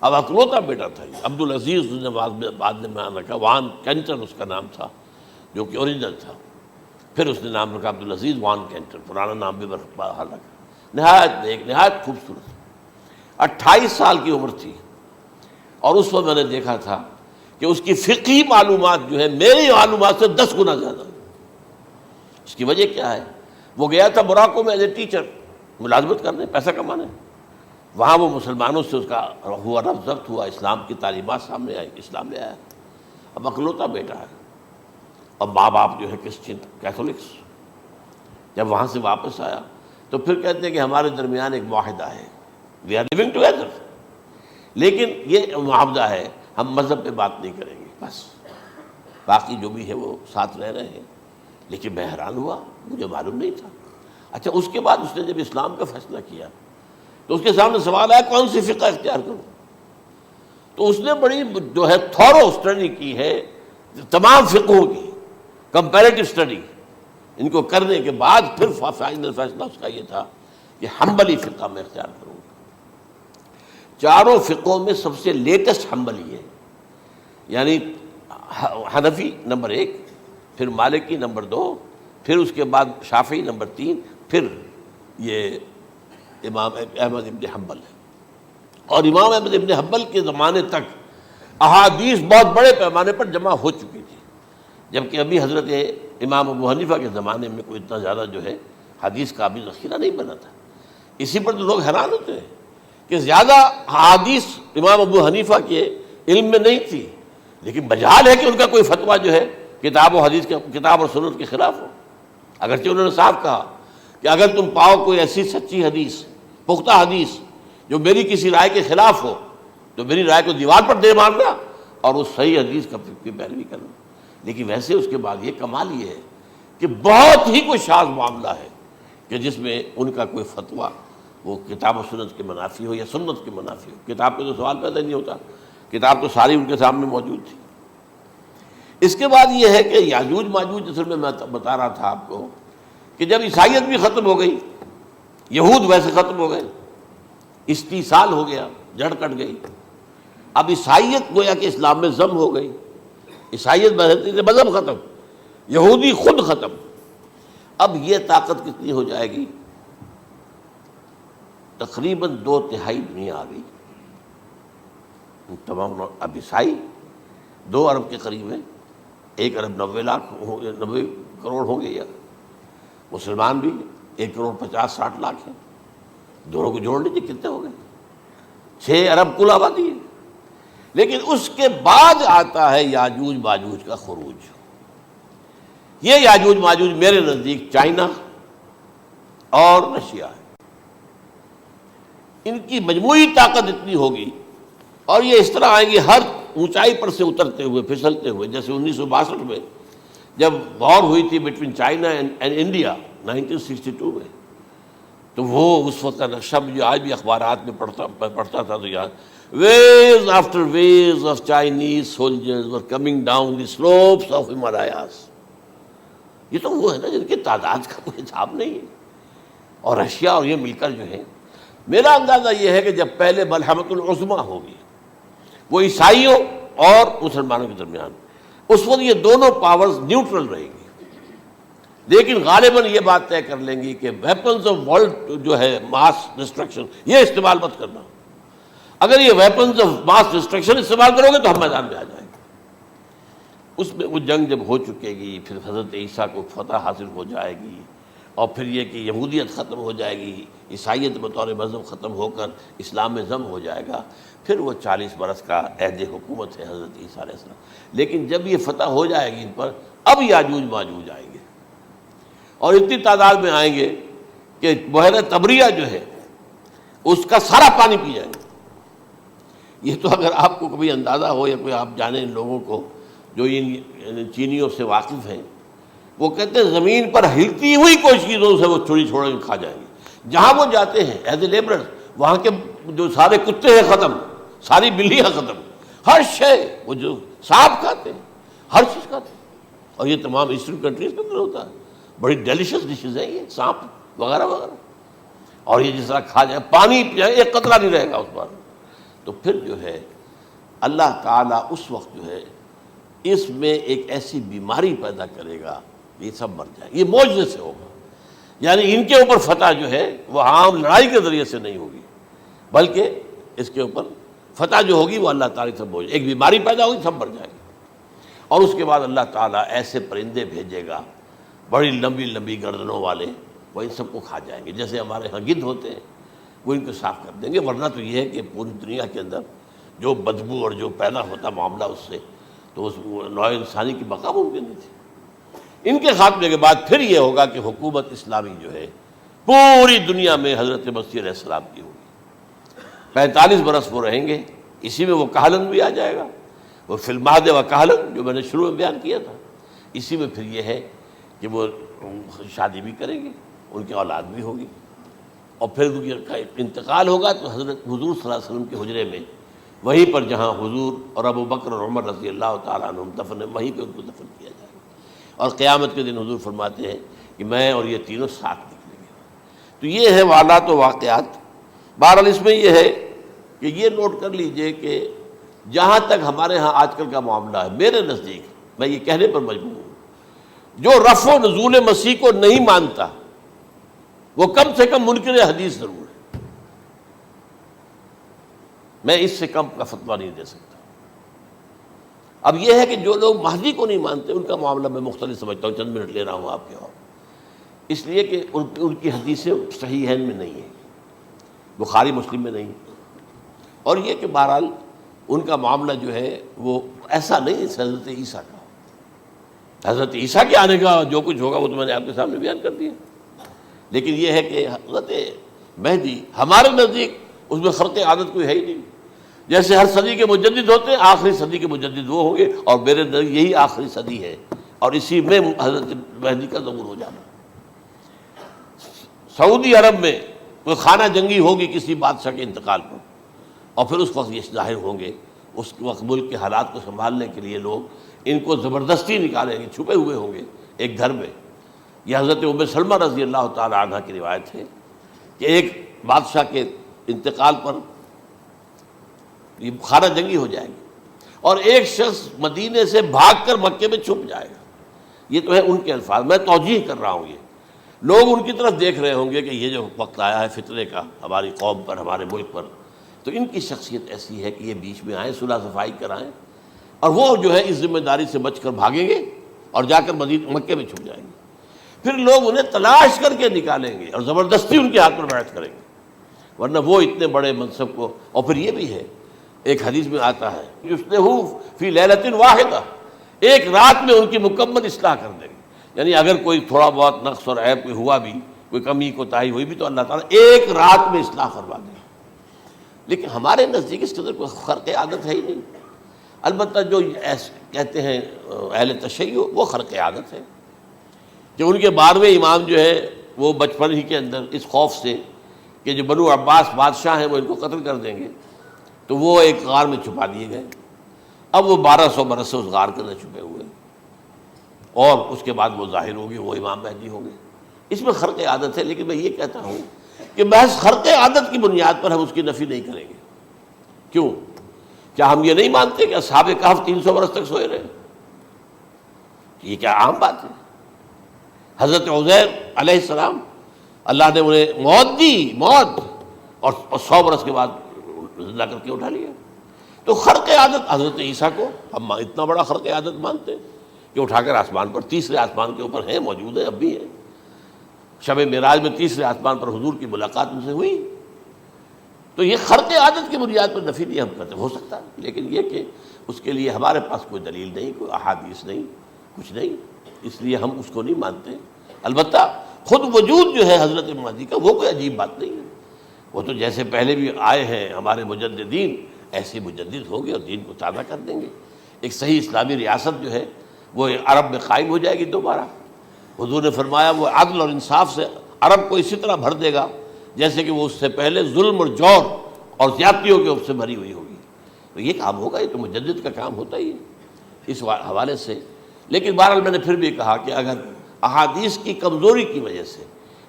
اب اکلوتا بیٹا تھا یہ، عبدالعزیز اس نے بعد میں نام رکھا، وان کینٹر اس کا نام تھا جو کہ اوریجنل تھا، پھر اس نے نام رکھا عبدالعزیز وان کینٹر، پرانا نام بھی بحال رکھا۔ نہایت خوبصورت، 28 سال کی عمر تھی، اور اس وقت میں نے دیکھا تھا کہ اس کی فقہی معلومات جو ہے میری معلومات سے 10 گنا زیادہ۔ اس کی وجہ کیا ہے؟ وہ گیا تھا موراکو میں ایز اے ٹیچر ملازمت کرنے، پیسہ کمانے، وہاں وہ مسلمانوں سے اس کا ہوا رفع ضبط ہوا، اسلام کی تعلیمات سامنے آئی، اسلام لے آیا، اب اکلوتا بیٹا ہے، اور ماں باپ جو ہے کرسچن کیتھولکس۔ جب وہاں سے واپس آیا تو پھر کہتے ہیں کہ ہمارے درمیان ایک معاہدہ ہے، وی آر لیونگ ٹوگیدر، لیکن یہ معاہدہ ہے ہم مذہب پہ بات نہیں کریں گے، بس باقی جو بھی ہے وہ ساتھ رہ رہے ہیں۔ لیکن میں حیران ہوا، مجھے معلوم نہیں تھا۔ اچھا، اس کے بعد اس نے جب اسلام کا فیصلہ کیا تو اس کے سامنے سوال آیا کون سی فقہ اختیار کروں، تو اس نے بڑی جو ہے تھورو اسٹڈی کی ہے تمام فقہوں کی، کمپیریٹو اسٹڈی، ان کو کرنے کے بعد پھر فائنل فیصلہ اس کا یہ تھا کہ حنبلی فقہ میں اختیار کروں گا۔ 4 فقہوں میں سب سے لیٹسٹ حنبلی ہے، یعنی حنفی نمبر 1، پھر مالکی نمبر 2، پھر اس کے بعد شافعی نمبر 3، پھر یہ امام احمد ابن حنبل ہے۔ اور امام احمد ابن حنبل کے زمانے تک احادیث بہت بڑے پیمانے پر جمع ہو چکی تھی، جبکہ ابھی حضرت امام ابو حنیفہ کے زمانے میں کوئی اتنا زیادہ جو ہے حدیث کا بھی ذخیرہ نہیں بنا تھا۔ اسی پر تو لوگ حیران ہوتے ہیں کہ زیادہ حدیث امام ابو حنیفہ کے علم میں نہیں تھی، لیکن مجال ہے کہ ان کا کوئی فتویٰ جو ہے کتاب و حدیث کے، کتاب اور سنت کے خلاف ہو، اگرچہ انہوں نے صاف کہا کہ اگر تم پاؤ کوئی ایسی سچی حدیث، پختہ حدیث جو میری کسی رائے کے خلاف ہو تو میری رائے کو دیوار پر دے مارنا اور اس صحیح حدیث کا پیروی کرنا۔ لیکن ویسے اس کے بعد یہ کمال یہ ہے کہ بہت ہی کوئی شاذ معاملہ ہے کہ جس میں ان کا کوئی فتویٰ وہ کتاب و سنت کے منافی ہو یا سنت کے منافی ہو۔ کتاب پہ تو سوال پیدا نہیں ہوتا، کتاب تو ساری ان کے سامنے موجود تھی۔ اس کے بعد یہ ہے کہ یاجوج ماجوج، اصل میں بتا رہا تھا آپ کو کہ جب عیسائیت بھی ختم ہو گئی، یہود ویسے ختم ہو گئے، استیصال ہو گیا، جڑ کٹ گئی، اب عیسائیت گویا کہ اسلام میں ضم ہو گئی، عیسائیت مذہب ختم، یہودی خود ختم، اب یہ طاقت کتنی ہو جائے گی؟ تقریباً 2/3 دنیا آ گئی، تمام اب عیسائی 2 ارب کے قریب ہیں، 1 ارب 90 کروڑ ہوں گے، یا مسلمان بھی 1 کروڑ 50-60 لاکھ ہیں، دونوں کو جوڑ لیجیے کتنے ہو گئے؟ 6 ارب کل آبادی ہے۔ لیکن اس کے بعد آتا ہے یاجوج ماجوج کا خروج۔ یہ یاجوج ماجوج میرے نزدیک چائنا اور رشیا ہے، ان کی مجموعی طاقت اتنی ہوگی، اور یہ اس طرح آئیں گے ہر اونچائی پر سے اترتے ہوئے، پھسلتے ہوئے، جیسے 1962 میں جب وار ہوئی تھی بٹوین چائنا اینڈ انڈیا 1962 میں، تو وہ اس وقت کا نقشہ جو آج بھی اخبارات میں پڑھتا تھا تو یاد، waves after waves of Chinese soldiers were coming down the slopes of Himalayas۔ یہ تو وہ ہے نا جن کی تعداد کا کوئی حساب نہیں ہے، اور رشیا اور یہ مل کر جو ہے، میرا اندازہ یہ ہے کہ جب پہلے ملحمۃ العظمیٰ ہوگی وہ عیسائیوں اور مسلمانوں کے درمیان، اس وقت یہ دونوں پاورز نیوٹرل رہیں گی، لیکن غالباً یہ بات طے کر لیں گی کہ ویپنز آف ورلڈ جو ہے ماس ڈسٹرکشن، یہ استعمال مت کرنا، اگر یہ ویپنز آف ماس ڈسٹرکشن استعمال کرو گے تو ہم میدان میں آ جائیں گے۔ اس میں وہ جنگ جب ہو چکے گی، پھر حضرت عیسیٰ کو فتح حاصل ہو جائے گی، اور پھر یہ کہ یہودیت ختم ہو جائے گی، عیسائیت بطور مذہب ختم ہو کر اسلام میں ضم ہو جائے گا، پھر وہ 40 برس کا عہد حکومت ہے حضرت عیسیٰ علیہ السلام۔ لیکن جب یہ فتح ہو جائے گی ان پر، اب یاجوج ماجوج آئیں گے، اور اتنی تعداد میں آئیں گے کہ بحیرہ طبریہ جو ہے اس کا سارا پانی پی جائیں گے۔ یہ تو اگر آپ کو کبھی اندازہ ہو، یا کوئی آپ جانیں ان لوگوں کو جو ان چینیوں سے واقف ہیں، وہ کہتے ہیں زمین پر ہلتی ہوئی کوئی چیزوں سے وہ چھوڑی چھوڑ کے کھا جائیں گے۔ جہاں وہ جاتے ہیں ایز اے لیبرر، وہاں کے جو سارے کتے ہیں ختم، ساری بلیاں ختم، ہر شے، وہ جو سانپ کھاتے ہیں، ہر چیز کھاتے ہیں، اور یہ تمام ایسٹرن کنٹریز کے اندر ہوتا ہے، بڑی ڈیلیشس ڈشز ہیں یہ سانپ وغیرہ وغیرہ، اور یہ جس طرح کھا جائے، پانی پی، ایک قطرہ نہیں رہے گا اس پر۔ تو پھر جو ہے اللہ تعالیٰ اس وقت جو ہے اس میں ایک ایسی بیماری پیدا کرے گا، یہ سب مر جائے، یہ معجزے سے ہوگا، یعنی ان کے اوپر فتح جو ہے وہ عام لڑائی کے ذریعے سے نہیں ہوگی، بلکہ اس کے اوپر فتح جو ہوگی وہ اللہ تعالیٰ سے بوجھ، ایک بیماری پیدا ہوگی، سب مر جائے گی، اور اس کے بعد اللہ تعالیٰ ایسے پرندے بھیجے گا بڑی لمبی لمبی گردنوں والے، وہ ان سب کو کھا جائیں گے، جیسے ہمارے ہاں گدھ ہوتے ہیں، وہ ان کو صاف کر دیں گے۔ ورنہ تو یہ ہے کہ پوری دنیا کے اندر جو بدبو اور جو پیدا ہوتا معاملہ اس سے، تو اس نوع انسانی کی بقا ممکن نہیں تھی۔ ان کے خاتمے کے بعد پھر یہ ہوگا کہ حکومت اسلامی جو ہے پوری دنیا میں حضرت مسیح علیہ السلام کی ہوگی، 45 برس وہ رہیں گے، اسی میں وہ کہلن بھی آ جائے گا، وہ فی المہد و کہلن جو میں نے شروع میں بیان کیا تھا، اسی میں پھر یہ ہے کہ وہ شادی بھی کریں گے، ان کی اولاد بھی ہوگی، اور پھر ان کا انتقال ہوگا تو حضرت حضور صلی اللہ علیہ وسلم کے حجرے میں، وہیں پر جہاں حضور اور ابو بکر اور عمر رضی اللہ تعالیٰ عنہم دفن ہیں، وہیں پہ ان کو دفن کیا جائے گا، اور قیامت کے دن حضور فرماتے ہیں کہ میں اور یہ تینوں ساتھ نکلیں گے۔ تو یہ ہے حالات و واقعات۔ بہرحال اس میں یہ ہے کہ یہ نوٹ کر لیجئے کہ جہاں تک ہمارے ہاں آج کل کا معاملہ ہے، میرے نزدیک میں یہ کہنے پر مجبور ہوں، جو رفع و نزول مسیح کو نہیں مانتا وہ کم سے کم منکر حدیث ضرور ہے، میں اس سے کم کا فتویٰ نہیں دے سکتا۔ اب یہ ہے کہ جو لوگ مہدی کو نہیں مانتے ان کا معاملہ میں مختلف سمجھتا ہوں، چند منٹ لے رہا ہوں آپ کے، اور اس لیے کہ ان کی حدیثیں صحیحین میں نہیں ہیں، بخاری مسلم میں نہیں، اور یہ کہ بہرحال ان کا معاملہ جو ہے وہ ایسا نہیں ہے حضرت عیسیٰ کا۔ حضرت عیسیٰ کے آنے کا جو کچھ ہوگا وہ تو میں نے آپ کے سامنے بیان کر دیا، لیکن یہ ہے کہ حضرت مہدی ہمارے نزدیک اس میں خرق عادت کوئی ہے ہی نہیں، جیسے ہر صدی کے مجدد ہوتے ہیں، آخری صدی کے مجدد وہ ہوں گے، اور میرے نزدیک یہی آخری صدی ہے، اور اسی میں حضرت مہدی کا ظہور ہو جانا۔ سعودی عرب میں کوئی خانہ جنگی ہوگی کسی بادشاہ کے انتقال پر، اور پھر اس وقت یہ ظاہر ہوں گے، اس وقت ملک کے حالات کو سنبھالنے کے لیے لوگ ان کو زبردستی نکالیں گے، چھپے ہوئے ہوں گے ایک گھر میں، یہ حضرت ام سلمہ رضی اللہ تعالی عنہ کی روایت ہے کہ ایک بادشاہ کے انتقال پر یہ خانہ جنگی ہو جائے گی اور ایک شخص مدینے سے بھاگ کر مکے میں چھپ جائے گا. یہ تو ہے ان کے الفاظ، میں توجیہ کر رہا ہوں. یہ لوگ ان کی طرف دیکھ رہے ہوں گے کہ یہ جو وقت آیا ہے فتنے کا ہماری قوم پر، ہمارے ملک پر، تو ان کی شخصیت ایسی ہے کہ یہ بیچ میں آئیں، صلح صفائی کرائیں، اور وہ جو ہے اس ذمہ داری سے بچ کر بھاگیں گے اور جا کر مکے میں چھپ جائیں گے. پھر لوگ انہیں تلاش کر کے نکالیں گے اور زبردستی ان کے ہاتھ پر بیعت کریں گے، ورنہ وہ اتنے بڑے منصب کو. اور پھر یہ بھی ہے، ایک حدیث میں آتا ہے یصلحو فی لیلۃ واحدہ، ایک رات میں ان کی مکمل اصلاح کر دیں گے. یعنی اگر کوئی تھوڑا بہت نقص اور عیب کوئی ہوا بھی، کوئی کمی کوتاہی ہوئی بھی، تو اللہ تعالیٰ ایک رات میں اصلاح کروا دیں. لیکن ہمارے نزدیک اس قدر کوئی خرق عادت ہے ہی نہیں. البتہ جو کہتے ہیں اہل تشیع، وہ خرق عادت ہے کہ ان کے 12ویں امام جو ہے وہ بچپن ہی کے اندر اس خوف سے کہ جو بنو عباس بادشاہ ہیں وہ ان کو قتل کر دیں گے، تو وہ ایک غار میں چھپا دیے گئے. اب وہ 1200 برس سے اس غار کے اندر چھپے ہوئے، اور اس کے بعد وہ ظاہر ہوگی، وہ امام مہدی ہوں گے. اس میں خرق عادت ہے، لیکن میں یہ کہتا ہوں کہ محض خرق عادت کی بنیاد پر ہم اس کی نفی نہیں کریں گے. کیوں؟ کیا ہم یہ نہیں مانتے کہ اصحاب کہف 300 برس تک سوئے رہے؟ یہ کیا عام بات ہے؟ حضرت عزیر علیہ السلام، اللہ نے انہیں موت دی، موت، اور 100 برس کے بعد زندہ کر کے اٹھا لیا. تو خرق عادت حضرت عیسیٰ کو ہم اتنا بڑا خرق عادت مانتے ہیں کہ اٹھا کر آسمان پر، تیسرے آسمان کے اوپر ہیں، موجود ہیں، اب بھی ہیں. شب معراج میں تیسرے آسمان پر حضور کی ملاقات ان سے ہوئی. تو یہ خرق عادت کی بنیاد پر نفی نہیں ہم کرتے. ہو سکتا ہے، لیکن یہ کہ اس کے لیے ہمارے پاس کوئی دلیل نہیں، کوئی احادیث نہیں، کچھ نہیں، اس لیے ہم اس کو نہیں مانتے. البتہ خود وجود جو ہے حضرت مہدی کا، وہ کوئی عجیب بات نہیں ہے. وہ تو جیسے پہلے بھی آئے ہیں ہمارے مجددین، ایسے مجدد ہوں گے اور دین کو تازہ کر دیں گے. ایک صحیح اسلامی ریاست جو ہے وہ عرب میں قائم ہو جائے گی دوبارہ. حضور نے فرمایا وہ عدل اور انصاف سے عرب کو اسی طرح بھر دے گا جیسے کہ وہ اس سے پہلے ظلم اور جور اور زیادتیوں کے سے بھری ہوئی ہوگی. تو یہ کام ہوگا، یہ تو مجدد کا کام ہوتا ہی ہے اس حوالے سے. لیکن بہرحال میں نے پھر بھی کہا کہ اگر احادیث کی کمزوری کی وجہ سے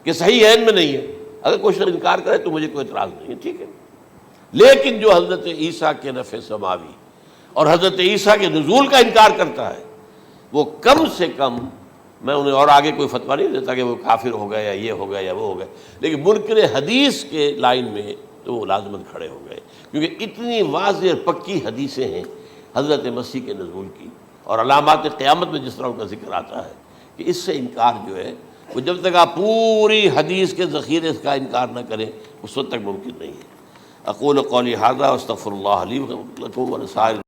کہ صحیح عین میں نہیں ہے، اگر کوئی شخص انکار کرے تو مجھے کوئی اعتراض نہیں ہے، ٹھیک ہے. لیکن جو حضرت عیسیٰ کے رفع سماوی اور حضرت عیسیٰ کے نزول کا انکار کرتا ہے، وہ کم سے کم، میں انہیں اور آگے کوئی فتویٰ نہیں دیتا کہ وہ کافر ہو گئے یا یہ ہو گئے یا وہ ہو گئے، لیکن منکر حدیث کے لائن میں تو وہ لازماً کھڑے ہو گئے، کیونکہ اتنی واضح اور پکی حدیثیں ہیں حضرت مسیح کے نزول کی، اور علامات قیامت میں جس طرح ان کا ذکر آتا ہے کہ اس سے انکار جو ہے وہ جب تک آپ پوری حدیث کے ذخیرے کا انکار نہ کریں اس وقت تک ممکن نہیں ہے. اقول قولی ھذا واستغفر اللہ لی ولکم ولسائر